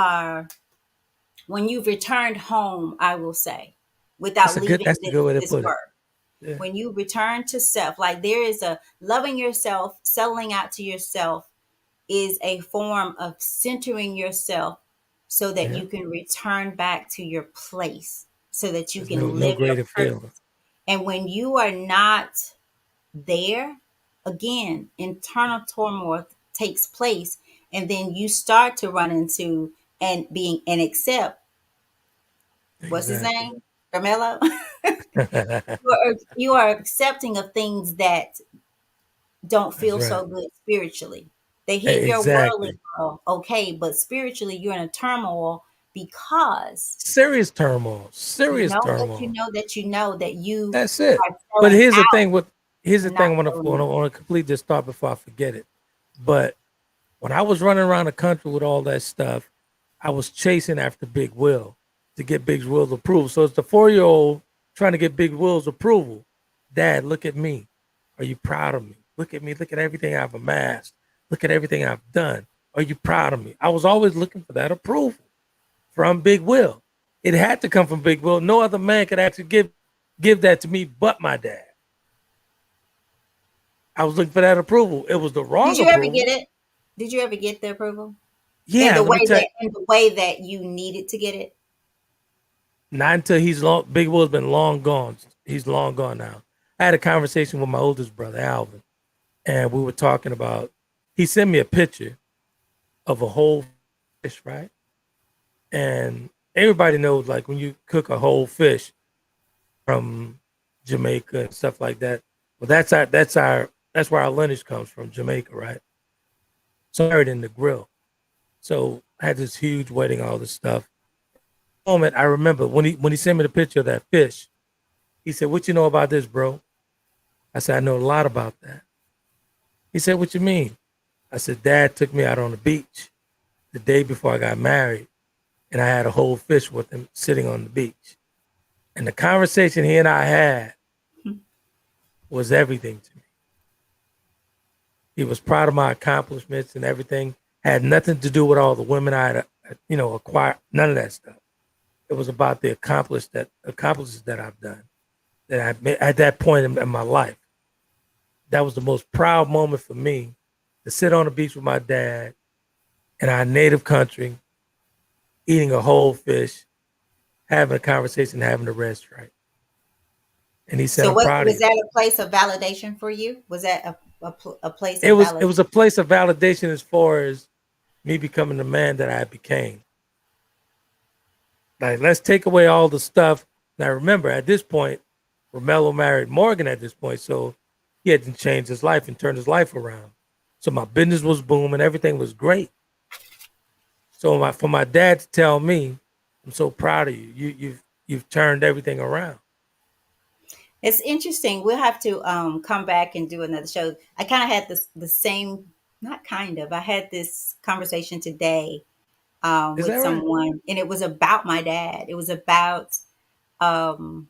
returned home, I will say, without leaving That's a good way to this put it. work, Yeah. when you return to self, like there is a loving yourself, settling out to yourself is a form of centering yourself so that Yeah. you can return back to your place, so that you There's can no live your greater feeling. purpose. And when you are not there, again, internal turmoil takes place, and then you start to run into and being and accept, what's his Exactly. name? Carmelo. You are accepting of things that don't That's feel right. so good spiritually. They hit your worldly Exactly. world, okay, but spiritually you're in a turmoil because Serious turmoil. you Serious know that you turmoil. know that you know that you That's it. are But selling out here's the and not thing selling in. I want to complete this thought before I forget it. But when I was running around the country with all that stuff, I was chasing after Big Will to get Big Will's approval. So it's the 4 year old trying to get Big Will's approval. Dad, look at me. Are you proud of me? Look at me. Look at everything I've amassed. Look at everything I've done. Are you proud of me? I was always looking for that approval from Big Will. It had to come from Big Will. No other man could actually give that to me but my dad. I was looking for that approval. It was the Did wrong you ever get approval. it? Did you ever get the approval Yeah, let me tell you, in the way that you needed to get it? not until he's long. Big Will's been long gone. He's long gone now. I had a conversation with my oldest brother, Alvin, and we were talking about. He sent me a picture of a whole fish, right? And everybody knows, like when you cook a whole fish from Jamaica and stuff like that. Well, that's where our lineage comes from, Jamaica, right? So I married in the grill. So I had this huge wedding, all this stuff. Moment I remember when he sent me the picture of that fish, he said, "What you know about this, bro?" I said, "I know a lot about that." He said, "What you mean?" I said, "Dad took me out on the beach the day before I got married, and I had a whole fish with him sitting on the beach. And the conversation he and I had was everything to me. He was proud of my accomplishments and everything. Had nothing to do with all the women I had, acquired. None of that stuff. It was about the accomplishments that I've done that I made at that point in my life. That was the most proud moment for me to sit on the beach with my dad in our native country, eating a whole fish, having a conversation, having a red stripe. And he said, So "I'm what proud of was you." that a place of validation for you? Was that a place It of was it validation? was a place of validation as far as me becoming the man that I became. Like, let's take away all the stuff. Now, remember, at this point, Romello married Morgan at this point, so he had to change his life and turn his life around. So my business was booming, everything was great. So for my dad to tell me, "I'm so proud of you. You've turned everything around." It's interesting. We'll have to come back and do another show. I kind of had the same, not kind of. I had this conversation today Is with that right? someone, and it was about my dad. Um,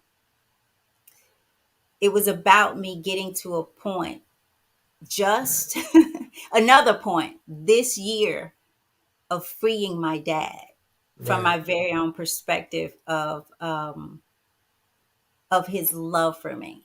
it was about me getting to a point, Right. just another point this year of freeing my dad from Right. my very own perspective of his love for me.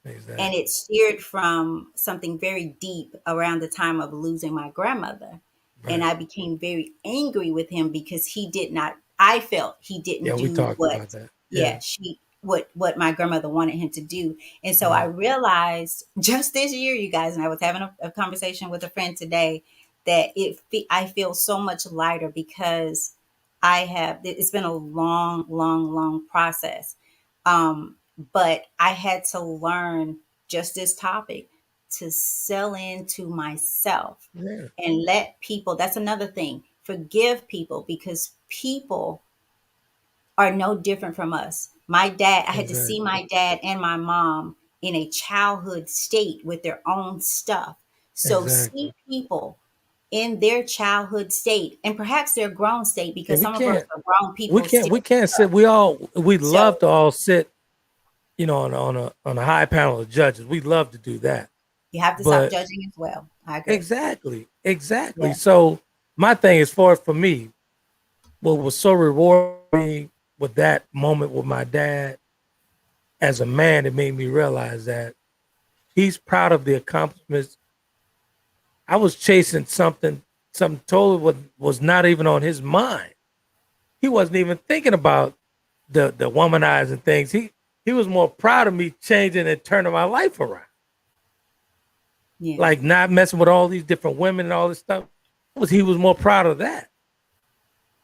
And Exactly. it steered from something very deep around the time of losing my grandmother. And Right. I became very angry with him because he did not, I felt he didn't Yeah, we do talked what, about that. yeah, Yeah. what my grandmother wanted him to do. And so I Right. realized just this year, you guys, and I was having a conversation with a friend today, that I feel so much lighter because it's been a long, long, long process. But I had to learn just this topic to sell into myself Yeah. and let people, that's another thing, forgive people, because people are no different from us. My dad, I had to see Exactly. my dad and my mom in a childhood state with their own stuff. So see Exactly. people in their childhood state and perhaps their grown state, Yeah, because we some of us can't are grown we people can't still. we can't sit. We love So to all sit, on a high panel of judges. We love to do that. you have to stop But judging as well. I agree. exactly, exactly. Yeah. So my thing is for me, what was so rewarding with that moment with my dad as a man, it made me realize that he's proud of the accomplishments. I was chasing something totally was not even on his mind. He wasn't even thinking about the womanizing things. He was more proud of me changing and turning my life around. Yeah. Like not messing with all these different women and all this stuff. He was more proud of that.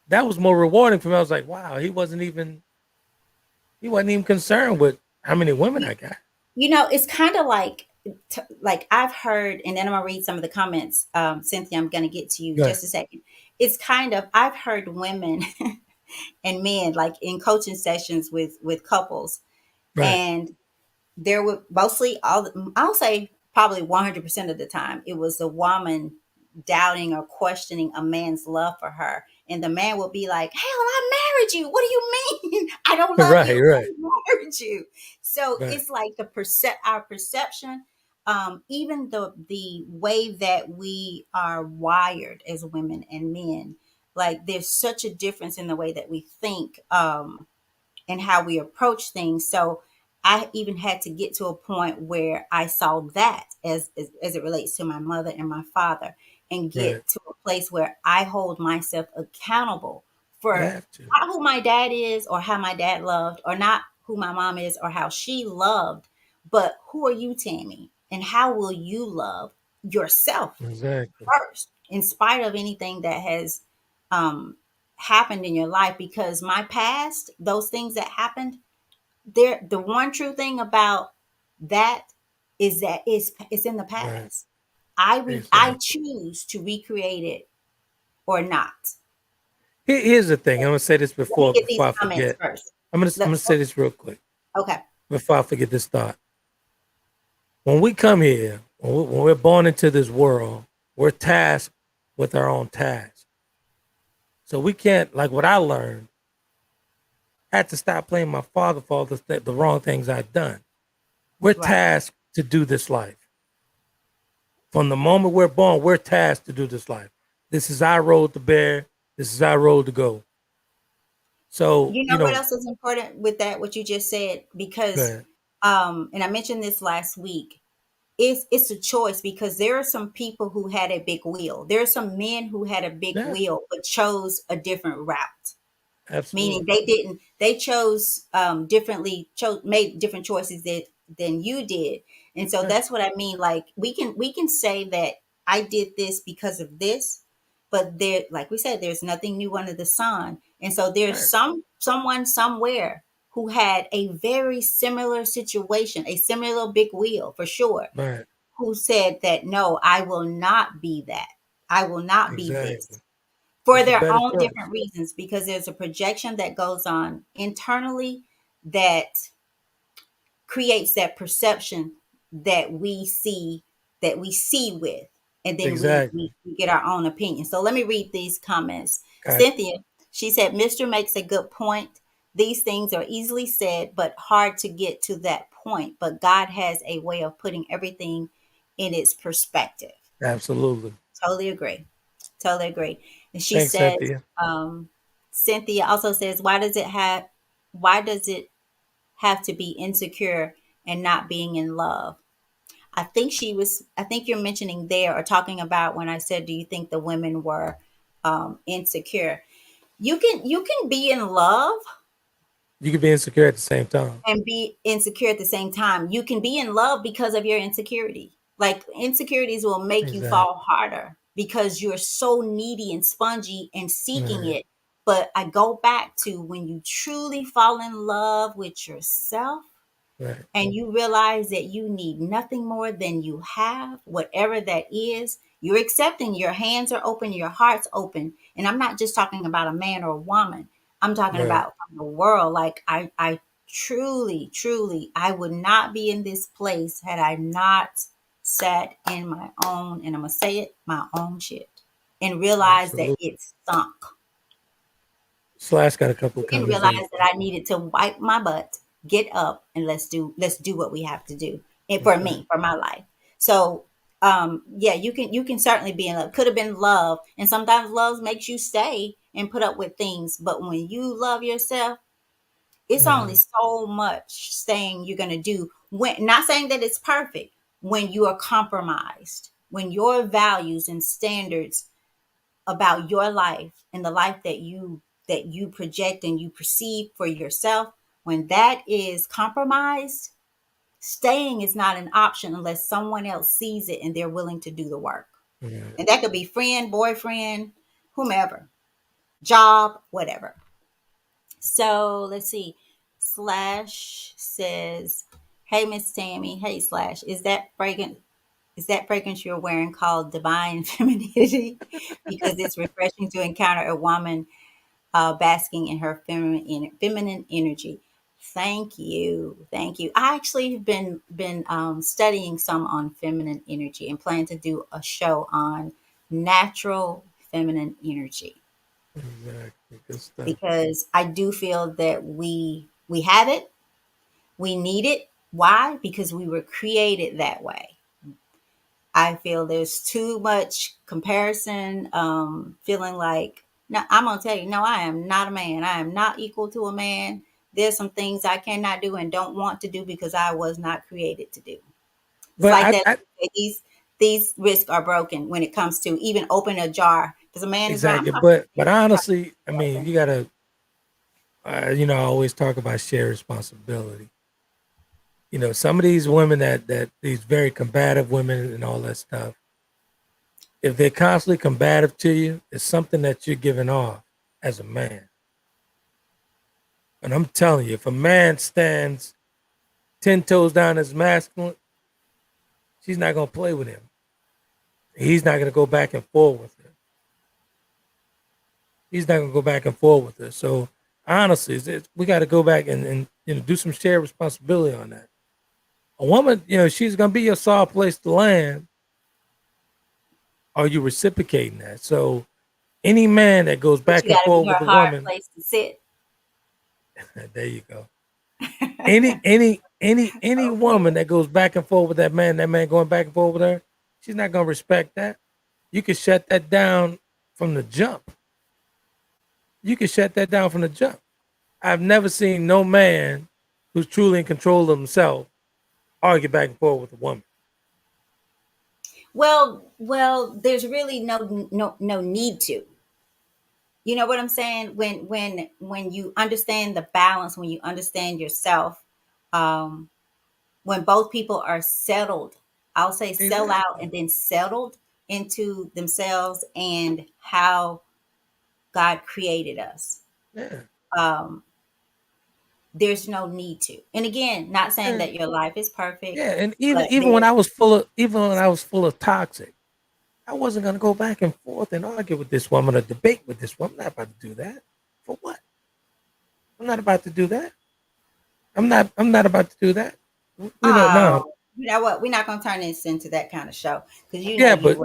That was more rewarding for me. I was like, wow, he wasn't even concerned with how many women You, I got. it's kind of like I've heard, and then I'm gonna read some of the comments. Cynthia, I'm gonna get to you Good. just a second. It's kind of, I've heard women and men, like in coaching sessions with couples, Right. and there were mostly, I'll say probably 100% of the time, it was the woman doubting or questioning a man's love for her. And the man will be like, hell, I married you. What do you mean? I don't love Right. you. Right. I married you. So Right. it's like our perception, even the way that we are wired as women and men, like there's such a difference in the way that we think. And how we approach things. So I even had to get to a point where I saw that as it relates to my mother and my father, and Right. get to a place where I hold myself accountable You for have to. not who my dad is or how my dad loved, or not who my mom is or how she loved, but who are you, Tammy? And how will you love yourself Exactly. first, in spite of anything that has um, happened in your life? Because my past, those things that happened, there, the one true thing about that is that it's in the Right. past. I Exactly. choose to recreate it or not. Here's the thing. I'm gonna say this Let me before get these before I comments forget. first. I'm gonna say this real quick Okay, before I forget this thought. When we come here, when we're born into this world, we're tasked with our own tasks. So we can't, like what I learned, I had to stop blaming my father for all the wrong things I'd done. We're right. tasked to do this life. From the moment we're born, we're tasked to do this life. This is our road to bear. This is our road to go. So, You know what else is important with that, what you just said? Because, good. and I mentioned this last week, it's a choice because there are some people who had a big wheel. There are some men who had a big Yeah, wheel but chose a different route, meaning absolutely. they chose differently, chose made different choices than you did. And so Right, that's what I mean, like we can say that I did this because of this, but there, like we said, there's nothing new under the sun. And so there's right, someone somewhere who had a very similar situation, a similar big wheel for sure, right. who said that no, I will not be that, I will not be this, Exactly. for It's a their better own choice. different reasons, because there's a projection that goes on internally that creates that perception that we see with, and then we, Exactly. we we get our own opinion. So let me read these comments. Gotcha. Cynthia, she said, Mr. makes a good point. These things are easily said but hard to get to that point, but God has a way of putting everything in its perspective. Absolutely. Totally agree. Totally agree. And she Thanks, says, Cynthia. Cynthia also says, why does it have to be insecure and not being in love? I think you're mentioning there or talking about when I said, do you think the women were insecure? You can be in love You can be insecure at the same time. and be insecure at the same time. You can be in love because of your insecurity. Like insecurities will make you Exactly. fall harder because you're so needy and spongy and seeking Right, it. But I go back to when you truly fall in love with yourself right, and you realize that you need nothing more than you have, whatever that is, you're accepting, your hands are open, your heart's open. And I'm not just talking about a man or a woman, I'm talking right. about from the world. Like I truly, truly, I would not be in this place had I not sat in my own, and I'm gonna say it, my own shit, and realized that Absolutely. it stunk. Slash got a couple of Then comments realized in. that I needed to wipe my butt, get up, and let's do what we have to do. And for That's right. me, for my life. So yeah, you can certainly be in love. Could have been love. And sometimes love makes you stay and put up with things. But when you love yourself, it's only Mhm. so much staying you're gonna do. When not saying that it's perfect, when you are compromised, when your values and standards about your life and the life that you project and you perceive for yourself, when that is compromised, staying is not an option unless someone else sees it and they're willing to do the work. Right. And that could be friend, boyfriend, whomever, job, whatever. So let's see. Slash says, hey Miss Tammy, hey Slash, is that fragrance you're wearing called divine femininity? Because it's refreshing to encounter a woman basking in her feminine energy. Thank you, thank you. I actually have been studying some on feminine energy and plan to do a show on natural feminine energy Exactly. Good stuff. because I do feel that we have it, we need it. Why? Because we were created that way. I feel there's too much comparison, feeling like, no, I'm gonna tell you, no, I am not a man. I am not equal to a man. There's some things I cannot do and don't want to do because I was not created to do. It's But like I, that. I These risks are broken when it comes to even open a jar. Because a man is not. I'm exactly. not But honestly, I gonna mean, open. you gotta. I always talk about shared responsibility. Some of these women that these very combative women and all that stuff. If they're constantly combative to you, it's something that you're giving off as a man. And I'm telling you, if a man stands 10 toes down as masculine, she's not gonna play with him. He's not gonna go back and forth with her. He's not gonna go back and forth with her. So honestly, we got to go back and do some shared responsibility on that. A woman, she's gonna be your soft place to land. Are you reciprocating that? So any man that goes But back you and got to be forth her with a hard woman, place to sit. there you go. Any Okay. woman that goes back and forth with that man going back and forth with her, she's not gonna respect that. You can shut that down from the jump. You can shut that down from the jump. I've never seen no man who's truly in control of himself argue back and forth with a woman. Well, there's really no need to. You know what I'm saying? When you understand the balance, when you understand yourself, um, when both people are settled, I'll say sell out Exactly. and then settled into themselves and how God created us. Yeah. Um, there's no need to. And again, not saying And that your life is perfect, yeah, and but even when there I was full of toxic, I wasn't gonna go back and forth and argue with this woman or debate with this woman. I'm not about to do that. For what? I'm not about to do that. I'm not about to do that. We don't know. oh, you know what? We're not gonna turn this into that kind of show because you know Yeah, but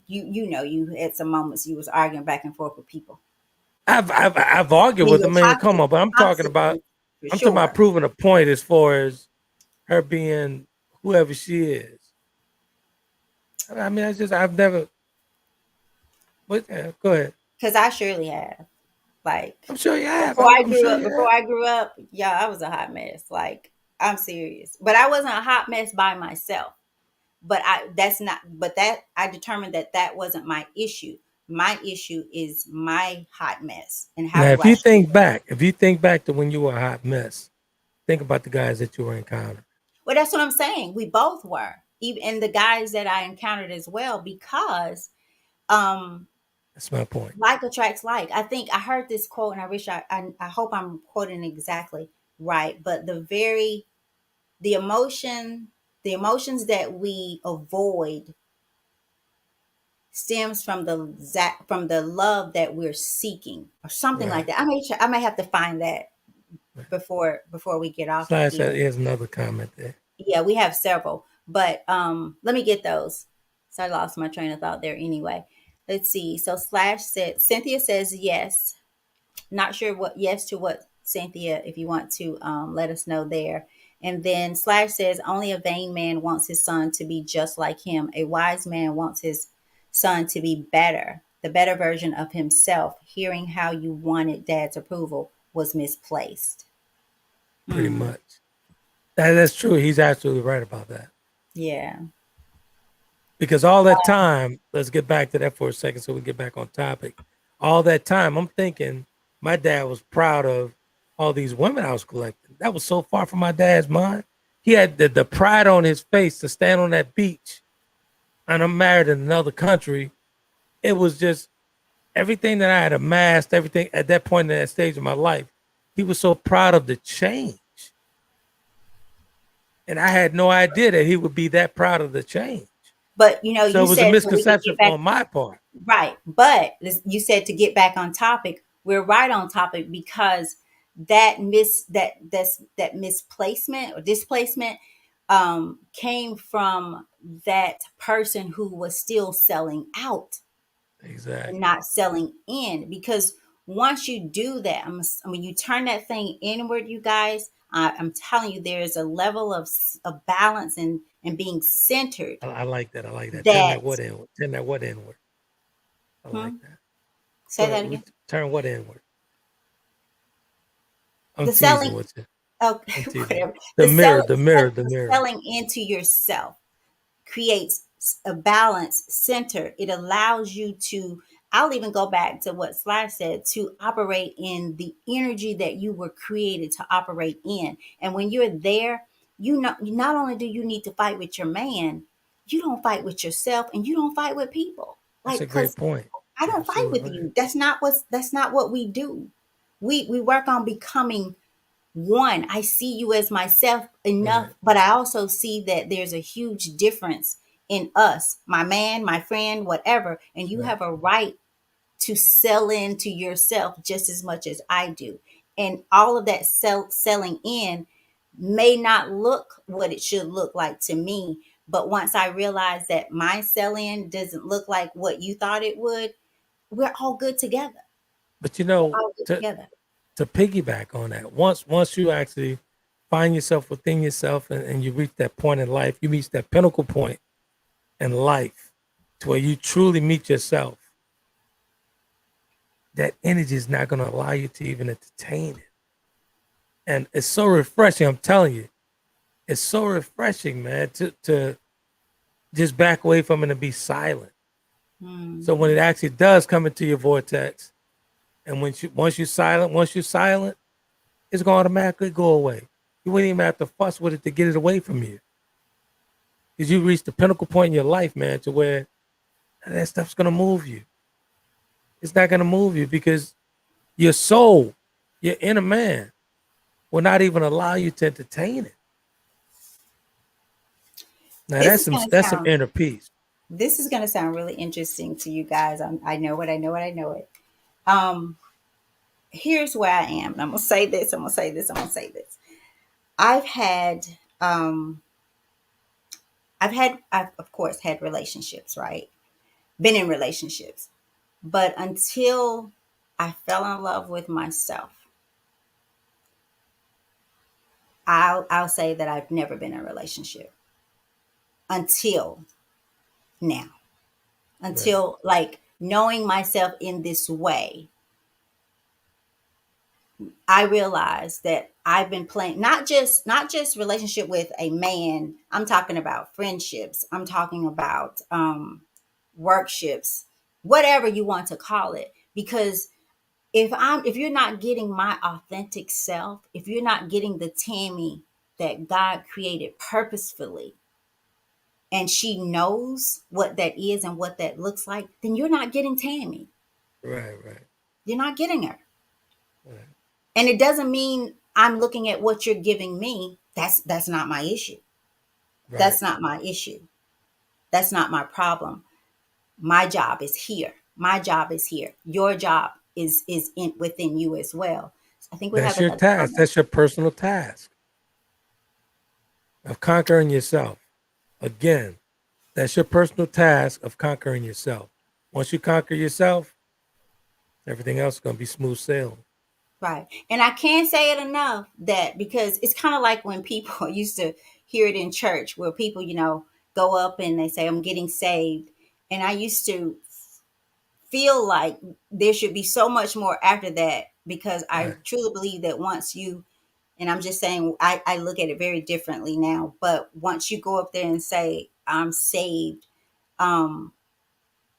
you know you had some moments you was arguing back and forth with people. I've argued In with a your man. Come on, but toxic for I'm talking about sure. proving a point as far as her being whoever she is. I mean, I've never. But yeah, go ahead. Because I surely have. Like I'm sure you have. I'm sure you before have. I grew up, yeah, I was a hot mess. Like I'm serious, but I wasn't a hot mess by myself. But I that's not. But that I determined that that wasn't my issue. My issue is my hot mess, and how Now, do I show it? if you think back to when you were a hot mess, think about the guys that you were encountering. Well, that's what I'm saying. We both were, even and the guys that I encountered as well, because um That's my point. like attracts like. I think I heard this quote, and I wish I hope I'm quoting exactly right, but the emotion the emotions that we avoid stems from the love that we're seeking or something like Right. that. I may have to find that before we get off Slash, here. here's another comment there. Yeah, we have several, but let me get those. So I lost my train of thought there anyway. Let's see. So Slash said Cynthia says yes. Not sure what yes to what, Cynthia, if you want to let us know there. And then Slash says only a vain man wants his son to be just like him. A wise man wants his son to be better, the better version of himself. Hearing how you wanted dad's approval was misplaced. Pretty Mm, much. That's true. He's absolutely right about that. yeah. Because all that time, let's get back to that for a second so we get back on topic. All that time, I'm thinking my dad was proud of all these women I was collecting. That was so far from my dad's mind. He had the pride on his face to stand on that beach, and I'm married in another country. It was just everything that I had amassed, everything at that point in that stage of my life. He was so proud of the change. And I had no idea that he would be that proud of the change. But you know, So you it was a said so we could misconception get back on my part. right. But you said to get back on topic. We're right on topic because that misplacement or displacement came from that person who was still selling out and Exactly. not selling in. Because once you do that, when you turn that thing inward, you guys, I'm telling you, there's a level of balance and being centered I like that. I like that. Turn that. that what inward. Turn that what inward. I like Hmm, that. Go say that ahead. again. Turn what inward. I'm The teasing selling, with you. okay, I'm teasing. whatever. The mirror, the mirror, the The mirror. selling into yourself creates a balance center. It allows you to, I'll even go back to what Slash said, to operate in the energy that you were created to operate in. And when you're there, you know, not only do you need to fight with your man, you don't fight with yourself and you don't fight with people. That's Like, a great because point. I You're don't fight with absolutely right. you. That's not what we do. We work on becoming one. I see you as myself enough, Right. but I also see that there's a huge difference in us, my man, my friend, whatever. And you Right. have a right to sell into yourself just as much as I do. And all of that selling in may not look what it should look like to me. But once I realize that my sell in doesn't look like what you thought it would, we're all good together. But We're all good together. to piggyback on that, once you actually find yourself within yourself and you reach that point in life, you reach that pinnacle point in life to where you truly meet yourself. that energy is not going to allow you to even entertain it. And it's so refreshing. I'm telling you, it's so refreshing, man, to just back away from it and be silent. So when it Mhm. actually does come into your vortex, and once you're silent, it's gonna automatically go away. You wouldn't even have to fuss with it to get it away from you, because you reached the pinnacle point in your life, man, to where that stuff's gonna move you. It's not gonna move you because your soul, your inner man, will not even allow you to entertain it. Now This is going to that's some sound inner peace. this is going to sound really interesting to you guys. I know it. I know it. I know it. Um, Here's where I am. I'm gonna say this. I'm gonna say this. I'm gonna say this. I've had, um, I've of course had relationships, right? Been in relationships, but until I fell in love with myself, I'll say that I've never been in a relationship until now. Right, Until like knowing myself in this way, I realized that I've been playing not just relationship with a man. I'm talking about friendships. I'm talking about workships, whatever you want to call it. Because if you're not getting my authentic self, if you're not getting the Tammy that God created purposefully, and she knows what that is and what that looks like, then you're not getting Tammy. right, right, You're not getting her. right, And it doesn't mean I'm looking at what you're giving me. That's not my issue. right. That's not my issue. That's not my problem. My job is here. My job is here. Your job is in within you as well. I think we That's have your another task. comment. That's your personal task of conquering yourself. Again, that's your personal task of conquering yourself. Once you conquer yourself, everything else is gonna be smooth sailing. Right. And I can't say it enough that because it's kind of like when people used to hear it in church where people, go up and they say, I'm getting saved. And I used to feel like there should be so much more after that because I Right. truly believe that once you, and I'm just saying, I look at it very differently now, but once you go up there and say, I'm saved, um,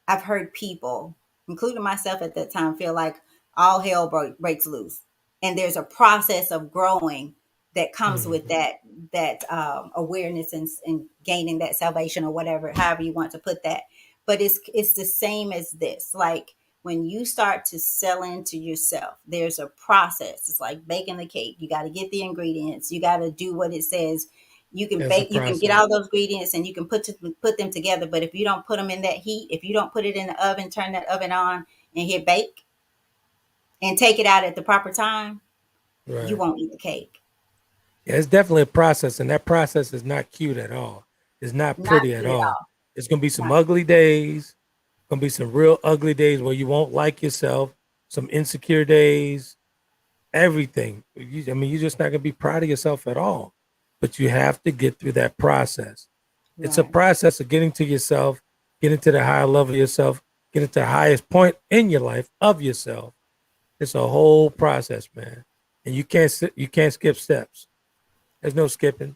I've heard people, including myself at that time, feel like all hell breaks loose, and there's a process of growing that comes with Mhm. that awareness and gaining that salvation or whatever, however you want to put that. But it's the same as this. Like when you start to sell into yourself, there's a process. It's like baking the cake. You got to get the ingredients. You got to do what it says. You can That's a bake, you can get process. all those ingredients and you can put them together. But if you don't put them in that heat, if you don't put it in the oven, turn that oven on and hit bake and take it out at the proper time, you Right. won't eat the cake. Yeah, it's definitely a process, and that process is not cute at all. It's not Not pretty at cute at all. all. It's gonna be some Not ugly days. Gonna be some real ugly days where you won't like yourself. Some insecure days. Everything. I mean, you're just not gonna be proud of yourself at all. But you have to get through that process. It's a right. process of getting to yourself, getting to the higher level of yourself, getting to the highest point in your life of yourself. It's a whole process, man. And you can't skip steps. There's no skipping.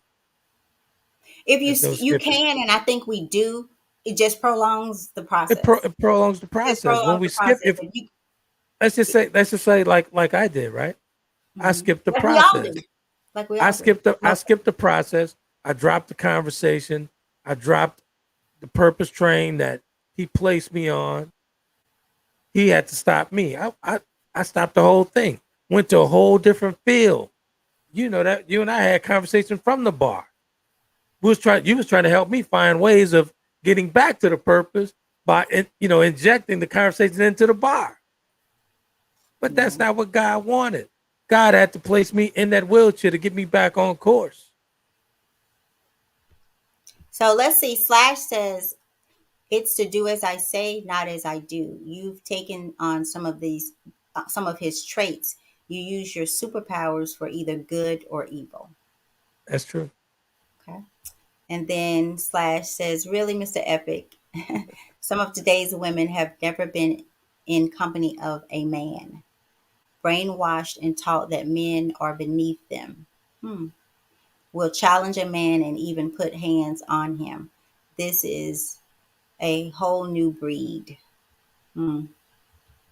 If you There's no you skipping. can, and I think we do, it just prolongs the process. It prolongs the It just process. When prolongs we the skip, process. if let's just say like I did, right? I Mhm. skipped the Like we all do. process. Like we all do. I Okay. skipped the process. I dropped the conversation. I dropped the purpose train that he placed me on. He had to stop me. I stopped the whole thing. Went to a whole different field. You know that you and I had conversation from the bar. You was trying to help me find ways of getting back to the purpose by injecting the conversation into the bar. But that's Yeah. not what God wanted. God had to place me in that wheelchair to get me back on course. So let's see. Slash says it's to do as I say, not as I do. You've taken on some of his traits. You use your superpowers for either good or evil. That's true. Okay. And then Slash says, really, Mr. Epic, some of today's women have never been. in company of a man, brainwashed and taught that men are beneath them. Hmm. Will challenge a man and even put hands on him. This is a whole new breed. Hmm.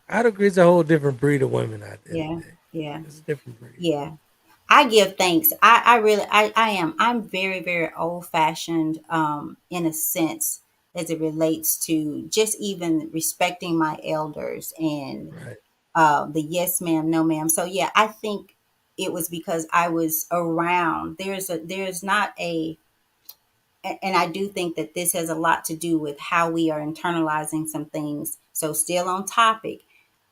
I'd agree it's a whole different breed of women out there Yeah, today. yeah, It's a different breed. yeah. I give thanks. I really, I am. I'm very, very old fashioned, in a sense, as it relates to just even respecting my elders and Right. the yes ma'am, no ma'am. So yeah, I think it was because I was around. There's not a, and I do think that this has a lot to do with how we are internalizing some things. So still on topic,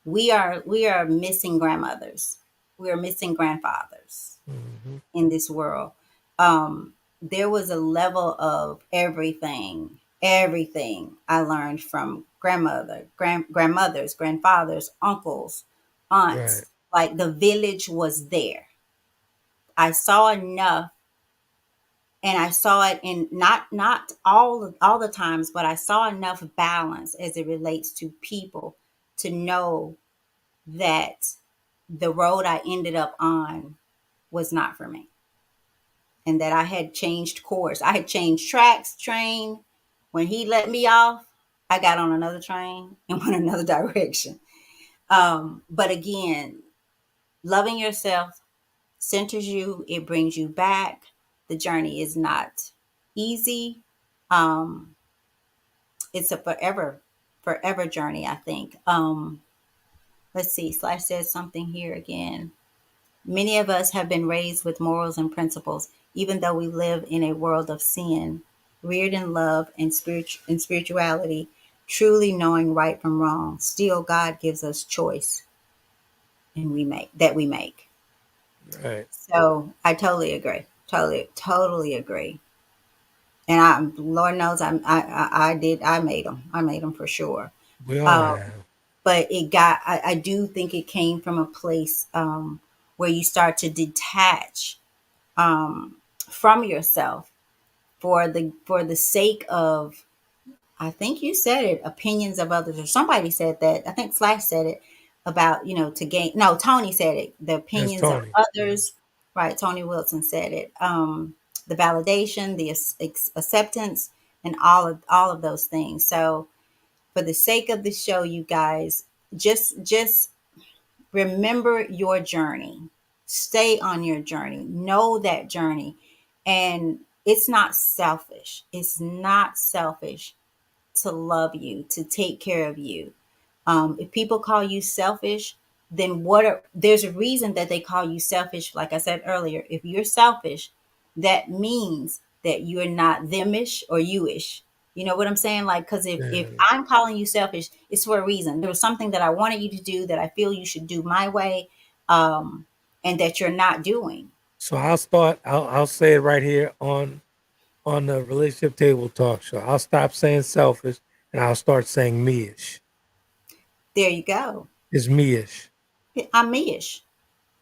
we are missing grandmothers. We are missing grandfathers Hmm. in this world. There was a level of everything I learned from grandmothers, grandfathers, uncles, Right. aunts. Like the village was there. I saw enough, and I saw it in not all the times, but I saw enough balance as it relates to people to know that the road I ended up on was not for me, and that I had changed course. I had changed tracks, train. When he let me off, I got on another train and went another direction. But again, loving yourself centers you, it brings you back. The journey is not easy. Um, it's a forever journey, I think. Let's see, Slash says something here again. Many of us have been raised with morals and principles, even though we live in a world of sin, reared in love and spirituality, truly knowing right from wrong. Still, God gives us choice, and we make. Right. So I totally agree. Totally agree. And Lord knows, I made them. I made them for sure. We all Uh, have. but I do think it came from a place, where you start to detach, from yourself for the sake of, I think you said it, opinions of others, or somebody said that. I think Slash said it about, to gain. No, Tony said it. The That's opinions of Tony. Mhm. others, right? Tony Wilson said it. The validation, the acceptance, and all of those things. So, for the sake of the show, you guys, just remember your journey. Stay on your journey. Know that journey, and it's not selfish. It's not selfish to love you, to take care of you. If people call you selfish, then there's a reason that they call you selfish. Like I said earlier, if you're selfish, that means that you're not themish or you-ish. You know what I'm saying? Like, because if Yeah. I'm calling you selfish, it's for a reason. There was something that I wanted you to do that I feel you should do my way, um, and that you're not doing. So I'll start. I'll say it right here on the relationship table talk show. I'll stop saying selfish and I'll start saying me-ish. There you go. It's me-ish. I'm me-ish.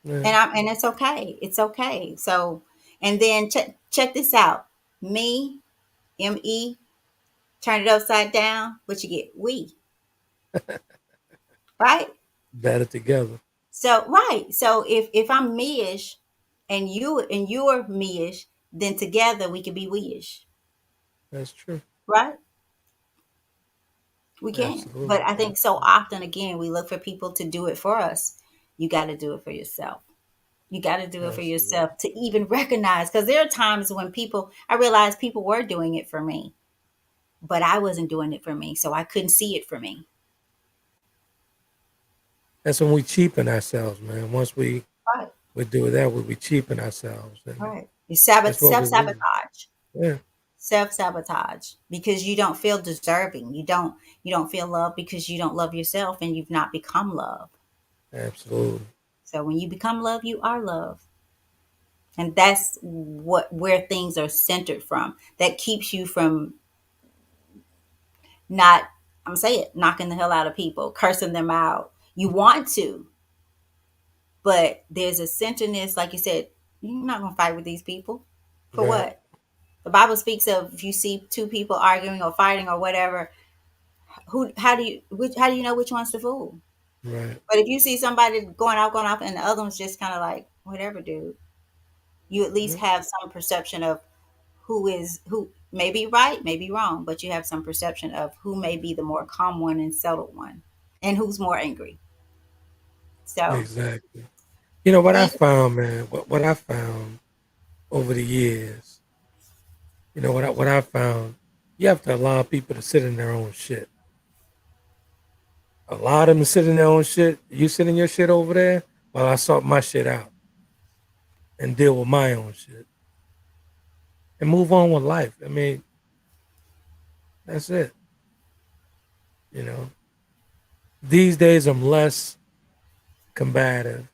Yeah. And it's okay. It's okay. So, and then check this out. Me, me, turn it upside down. What you get? We, right? Better together. So right. So if I'm me-ish and you're me-ish, then together we can be we-ish, That's true. right? We can. But Absolutely. I think so Absolutely. often again we look for people to do it for us. You got to do it for yourself. You got to do it for Absolutely. yourself to even recognize, because there are times when I realized people were doing it for me, but I wasn't doing it for me, so I couldn't see it for me. That's when we cheapen ourselves, man. Once Right, we do that, we cheapen ourselves, and right. You that's what self we lose. sabotage, Yeah. because you don't feel deserving. You don't feel love because you don't love yourself, and you've not become love. Absolutely. So when you become love, you are love, and that's where things are centered from. That keeps you from not. I'm gonna say it, knocking the hell out of people, cursing them out. You want to, but there's a centeredness, like you said. You're not gonna fight with these people for Right. what? The Bible speaks of, if you see two people arguing or fighting or whatever, who, how do you know which one's the fool? Right. But if you see somebody going off, and the other one's just kind of like, whatever, dude, you at least Yeah. have some perception of who may be right, may be wrong, but you have some perception of who may be the more calm one and settled one, and who's more angry. So, Exactly. You know what I see, found, man. What I found over the years. You know what I found. You have to allow people to sit in their own shit. Allow them to sit in their own shit. You sit in your shit over there while I sort my shit out and deal with my own shit and move on with life. I mean, that's it. You know, these days I'm less combative.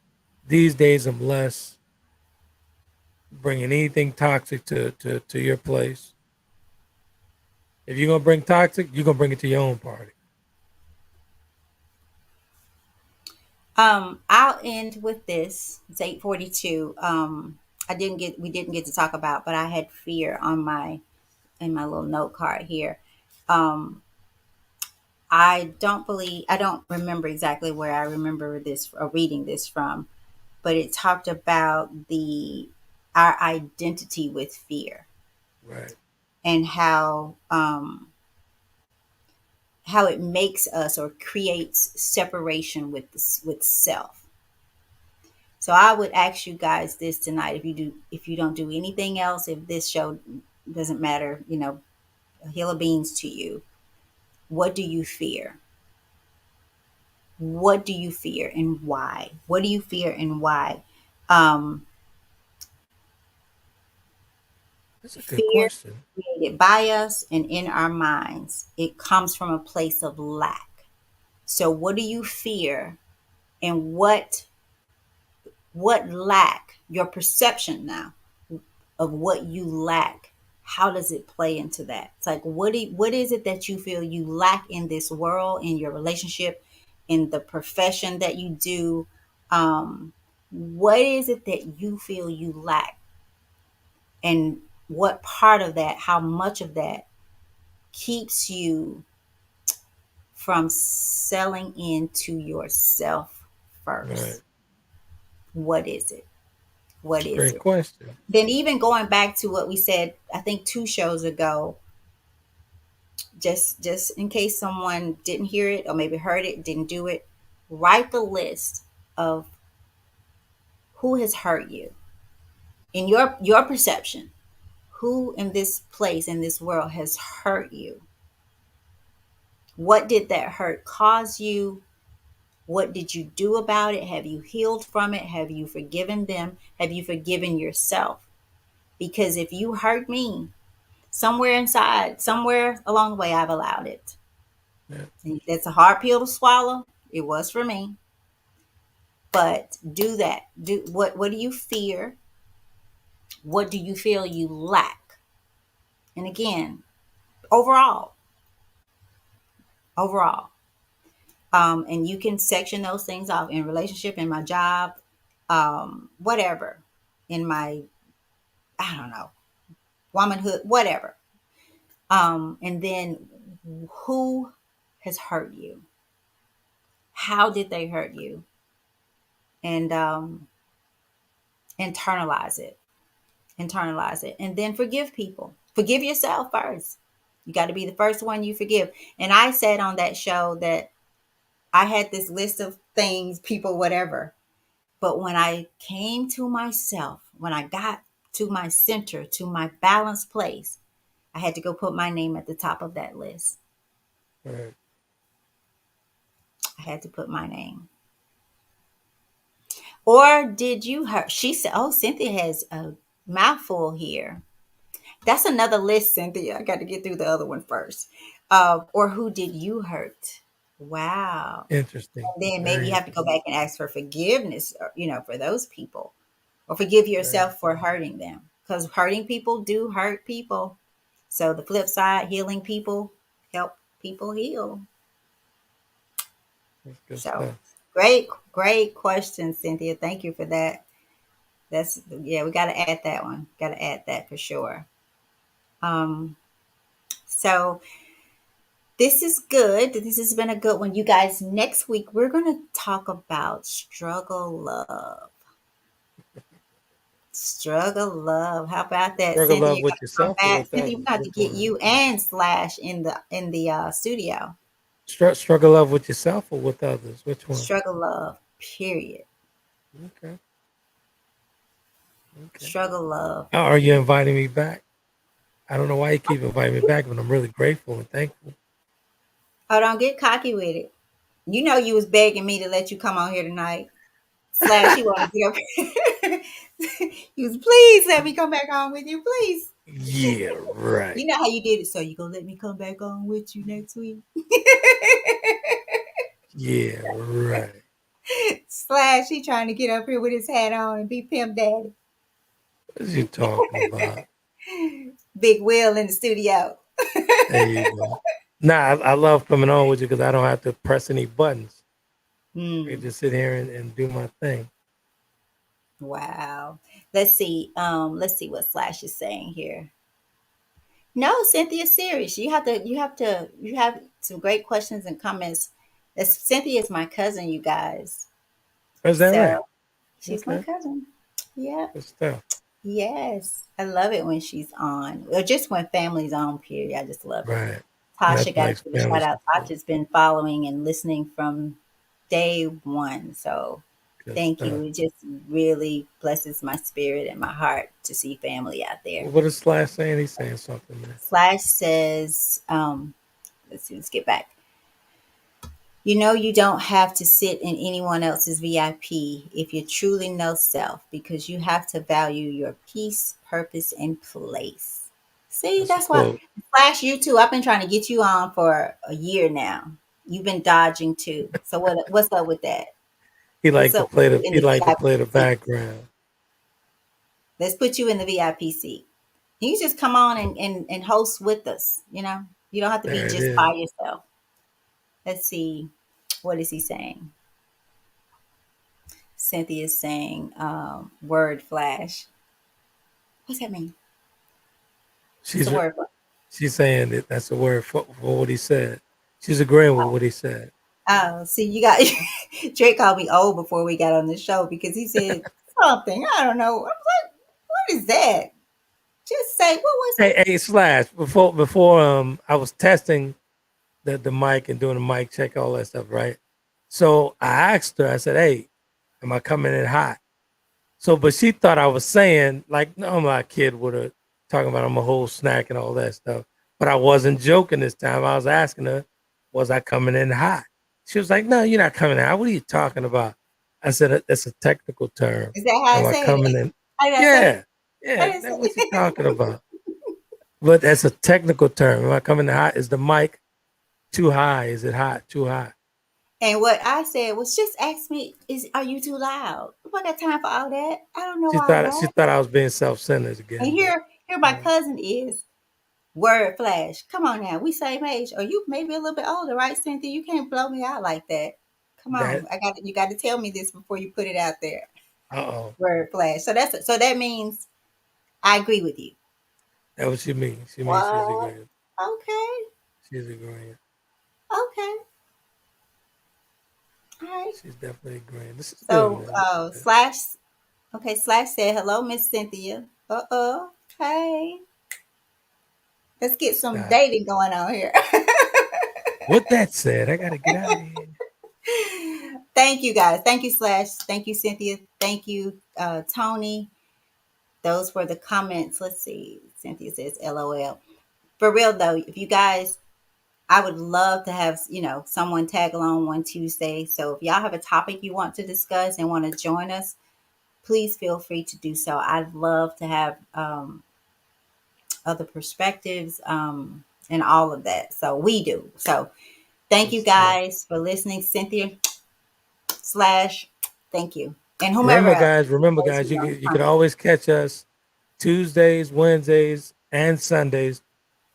These days I'm less bringing anything toxic to your place. If you're gonna bring toxic, you're gonna bring it to your own party. I'll end with this. It's 8:42. We didn't get to talk about, but I had fear on my in my little note card here. Um, I don't remember exactly where I remember this or reading this from, but it talked about the our identity with fear, Right. and how it makes us or creates separation with self. So I would ask you guys this tonight: if you don't do anything else, if this show doesn't matter, a hill of beans to you, what do you fear? What do you fear and why? What do you fear and why? Um, That's a good Fear question. created by us and in our minds. It comes from a place of lack. So what do you fear, and what lack, your perception now of what you lack, how does it play into that? It's like, what is it that you feel you lack in this world, in your relationship, in the profession that you do? What is it that you feel you lack, and what part of that, how much of that keeps you from selling into yourself Right. first? What is it? What It's a is great it? question. Then, even going back to what we said, I think 2 shows ago, just in case someone didn't hear it or maybe heard it, didn't do it, write the list of who has hurt you in your perception. Who in this place, in this world, has hurt you? What did that hurt cause you? What did you do about it? Have you healed from it? Have you forgiven them? Have you forgiven yourself? Because if you hurt me, somewhere inside, somewhere along the way, I've allowed it. Yeah. It's a hard pill to swallow. It was for me. But do that. Do what do you fear? What do you feel you lack? And again, overall, overall. And you can section those things off: in relationship, in my job, whatever, in my, I don't know, womanhood, whatever. And then, who has hurt you? How did they hurt you? And internalize it. Internalize it. And then forgive people. Forgive yourself first. You got to be the first one you forgive. And I said on that show that I had this list of things, people, whatever. But when I came to myself, when I got to my center, to my balanced place, I had to go put my name at the top of that list. Right. I had to put my name. Or did you hurt? She said, oh, Cynthia has a mouthful here. That's another list, Cynthia. I got to get through the other one first. Or who did you hurt? Wow. Interesting. And then maybe Very you have to go interesting. back and ask for forgiveness, for those people, or forgive Right. yourself for hurting them, because hurting people do hurt people. So the flip side, healing people help people heal. That's good So stuff. great question, Cynthia. Thank you for that. That's, yeah, we got to add that one. Got to add that for sure. Um, so This is good. This has been a good one. You guys, next week we're going to talk about struggle love. Struggle love. How about that, Struggle Cynthia? love You're with gonna come yourself or back. with Cynthia, we're others? gonna have to Which get one? you and Slash in the studio. Struggle love with yourself or with others? Which one? Struggle love. Period. Okay. Okay. Struggle love. Are you inviting me back? I don't know why you keep inviting me back, but I'm really grateful and thankful. Oh, don't get cocky with it. You know you was begging me to let you come on here tonight. Slash, you want to get up. You was, please let me come back on with you, please. Yeah, right. You know how you did it, so you gonna let me come back on with you next week? Yeah, right. Slash, he trying to get up here with his hat on and be pimp daddy. What you talking about? Big Will in the studio. There you go. Nah, I love coming on with you because I don't have to press any buttons. I can Hmm. just sit here and do my thing. Wow. Let's see. Let's see what Slash is saying here. No, Cynthia, serious. You have some great questions and comments. Cynthia is my cousin, you guys. Is that right? So she's my Okay. cousin. Yeah. Good stuff. Yes. I love it when she's on. Or just when family's on, period. I just love it. Right. Tasha, Nothing got to like give a family shout out. support. Tasha's been following and listening from day one. So Good thank you. stuff. It just really blesses my spirit and my heart to see family out there. What is Slash saying? He's saying something, man. Slash says, let's see, let's get back. You know, you don't have to sit in anyone else's VIP if you truly know self, because you have to value your peace, purpose, and place. See, That's a that's why. quote. Slash, you too. I've been trying to get you on for a year now. You've been dodging too. So what's up with that? What's up with you in He the like to play VIP the seat? background. Let's put you in the VIP seat. You just come on and host with us. You don't have to be There it just is. by yourself. Let's see. What is he saying? Cynthia's saying word flash. What's that mean? What's the She's word flash? she's saying that that's a word for what he said. She's agreeing with what he said. Oh, see, you got Drake called me old before we got on the show because he said something. I don't know. I was like, what is that? Just say, what was it? Hey, Slash. Before I was testing the mic and doing the mic check, all that stuff, right? So I asked her. I said, "Hey, am I coming in hot?" So, but she thought I was saying like, no, my kid would have talking about I'm a whole snack and all that stuff. But I wasn't joking this time. I was asking her, was I coming in hot? She was like, no, you're not coming in hot. What are you talking about? I said, that's a technical term. Is that how I Am I said coming it? in? How did I say it? Yeah, I yeah. didn't say That's what you it. talking about. But that's a technical term. Am I coming in hot? Is the mic too high? Is it hot? Too hot? And what I said was just ask me, are you too loud? I got time for all that. I don't know all She that. thought I was being self-centered And again, but here my cousin is. Word flash. Come on now. We same age. Or you maybe a little bit older, right, Cynthia? You can't blow me out like that. Come that on. You got to tell me this before you put it out there. oh, Word flash. So that means I agree with you. that what she means. She means she's What? agreeing. Okay. She's agreeing. Okay. All right. She's definitely agreeing. This is good, So man. This is good. slash okay, slash said hello, Miss Cynthia. Uh-oh. Hey. Let's get some Stop. dating going on here. With that said, I gotta get out of here. Thank you guys. Thank you, Slash. Thank you, Cynthia. Thank you, Tony. Those were the comments. Let's see. Cynthia says LOL. For real though, if you guys, I would love to have, someone tag along one Tuesday. So if y'all have a topic you want to discuss and want to join us, please feel free to do so. I'd love to have other perspectives and all of that. So we do. So thank Good you stuff. guys for listening. Cynthia slash, thank you. And whomever else. Remember Those guys, who don't you can comment. always catch us Tuesdays, Wednesdays, and Sundays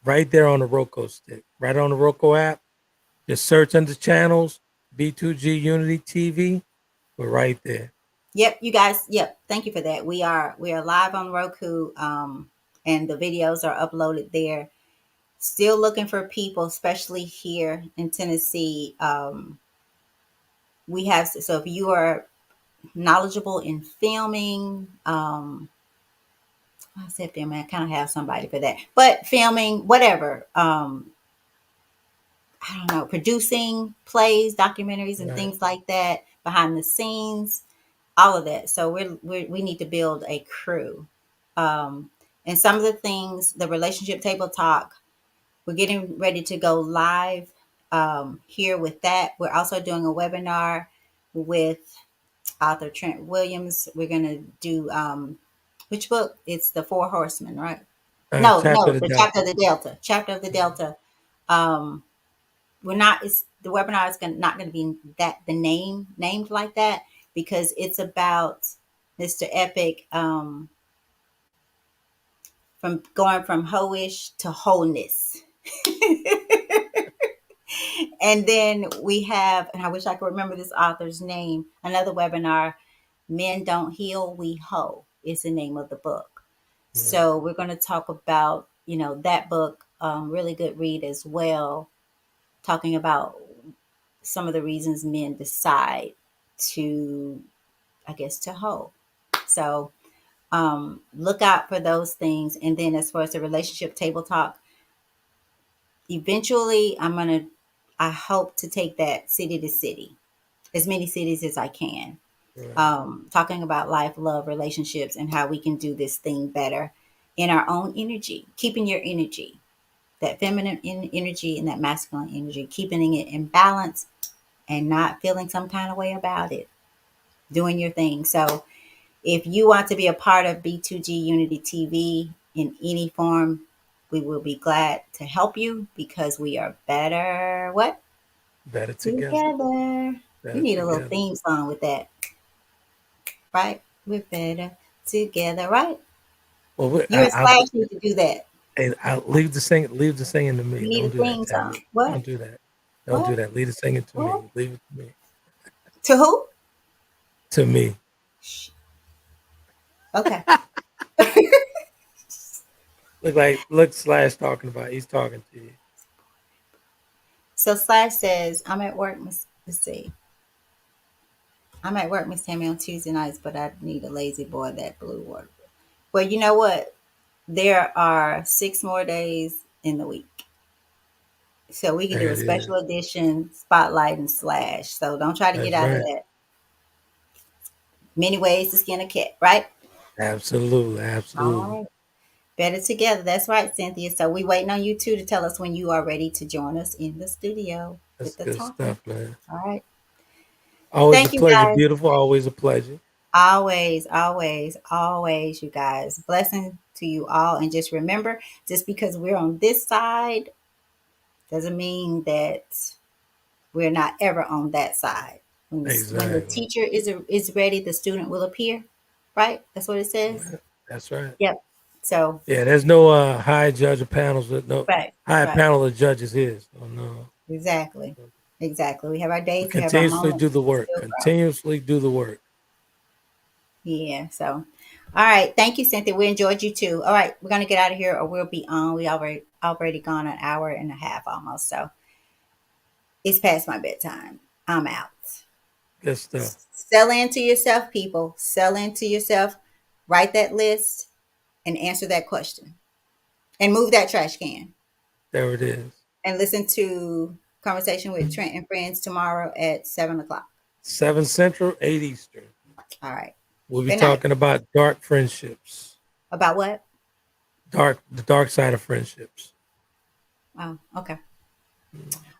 right there on the Roku stick. Right on the Roku app. Just search under channels, B2G Unity TV. We're right there. Yep, you guys. Yep, thank you for that. We are live on Roku, and the videos are uploaded there. Still looking for people, especially here in Tennessee. We have, so if you are knowledgeable in filming, I said filming, I kind of have somebody for that, but filming, whatever, I don't know, producing plays, documentaries, and Right. things like that, behind the scenes, all of that. So we need to build a crew. Um, and some of the things, the relationship table talk, we're getting ready to go live here with that. We're also doing a webinar with author Trent Williams. We're going to do which book? It's the Four Horsemen, right? No, Chapter no, the the Chapter Delta. of the Delta. Chapter of the Delta. Um, we're not. It's the webinar is not going to be that the name named like that because it's about Mr. Epic from going from hoish to wholeness. And then we have, and I wish I could remember this author's name, another webinar, Men Don't Heal, We Hoe is the name of the book. Right. So we're going to talk about, that book, really good read as well, talking about some of the reasons men decide to, I guess, to hoe. So look out for those things. And then as far as the relationship table talk, eventually I hope to take that city to city, as many cities as I can. Right. Talking about life, love, relationships, and how we can do this thing better in our own energy, keeping your energy, that feminine energy and that masculine energy, keeping it in balance and not feeling some kind of way about it, doing your thing. So if you want to be a part of B2G Unity TV in any form, we will be glad to help you because we are better. What? Better together. Together. We Better need a little together. theme song with that, right? We're better together, right? Well, You and Slash need to do that. I leave the singing. Leave the singing to You me. need a Don't do that, theme Tammy. song. What? Don't do that. Don't do What? that. Leave the singing to What? me. Leave it to me. To who? To me. Shh. Okay. Look Slash talking about. He's talking to you. So Slash says, I'm at work, let's see. I'm at work, Miss Tammy, on Tuesday nights, but I need a lazy boy that blue water. Well, you know what? There are 6 more days in the week. So we can do There a it is. special edition spotlight and slash. So don't try to get That's out of right. that. Many ways to skin a cat, right? Absolutely. All Absolutely. right. Better together. That's right, Cynthia. So we waiting on you too to tell us when you are ready to join us in the studio That's with the good talking. stuff, man. All right. Always a Thank you pleasure, guys. beautiful. Always a pleasure. Always, always, always, you guys. Blessing to you all. And just remember, just because we're on this side doesn't mean that we're not ever on that side. When the Exactly. teacher is ready, the student will appear. Right? That's what it says. Right. That's right. Yep. So, Yeah, there's no high judge of panels with no right, high right. panel of judges is. Oh no. Exactly. Exactly. We have our We days, we have our continuously moments, do the and we work. still grow. Continuously do the work. Yeah. So, all right. Thank you, Cynthia. We enjoyed you too. All right. We're going to get out of here or we'll be on. We already gone an hour and a half almost. So, it's past my bedtime. I'm out. Good stuff. Sell into yourself, people. Sell into yourself. Write that list and answer that question. And move that trash can. There it is. And listen to Conversation with Trent and Friends tomorrow at 7 o'clock. 7 Central, 8 Eastern. All right. We'll be Good night. talking about dark friendships. About what? The dark side of friendships. Oh, okay.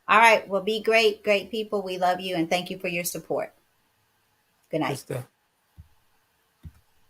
All right. Well, be great, great people. We love you and thank you for your support. Good Good night. stuff.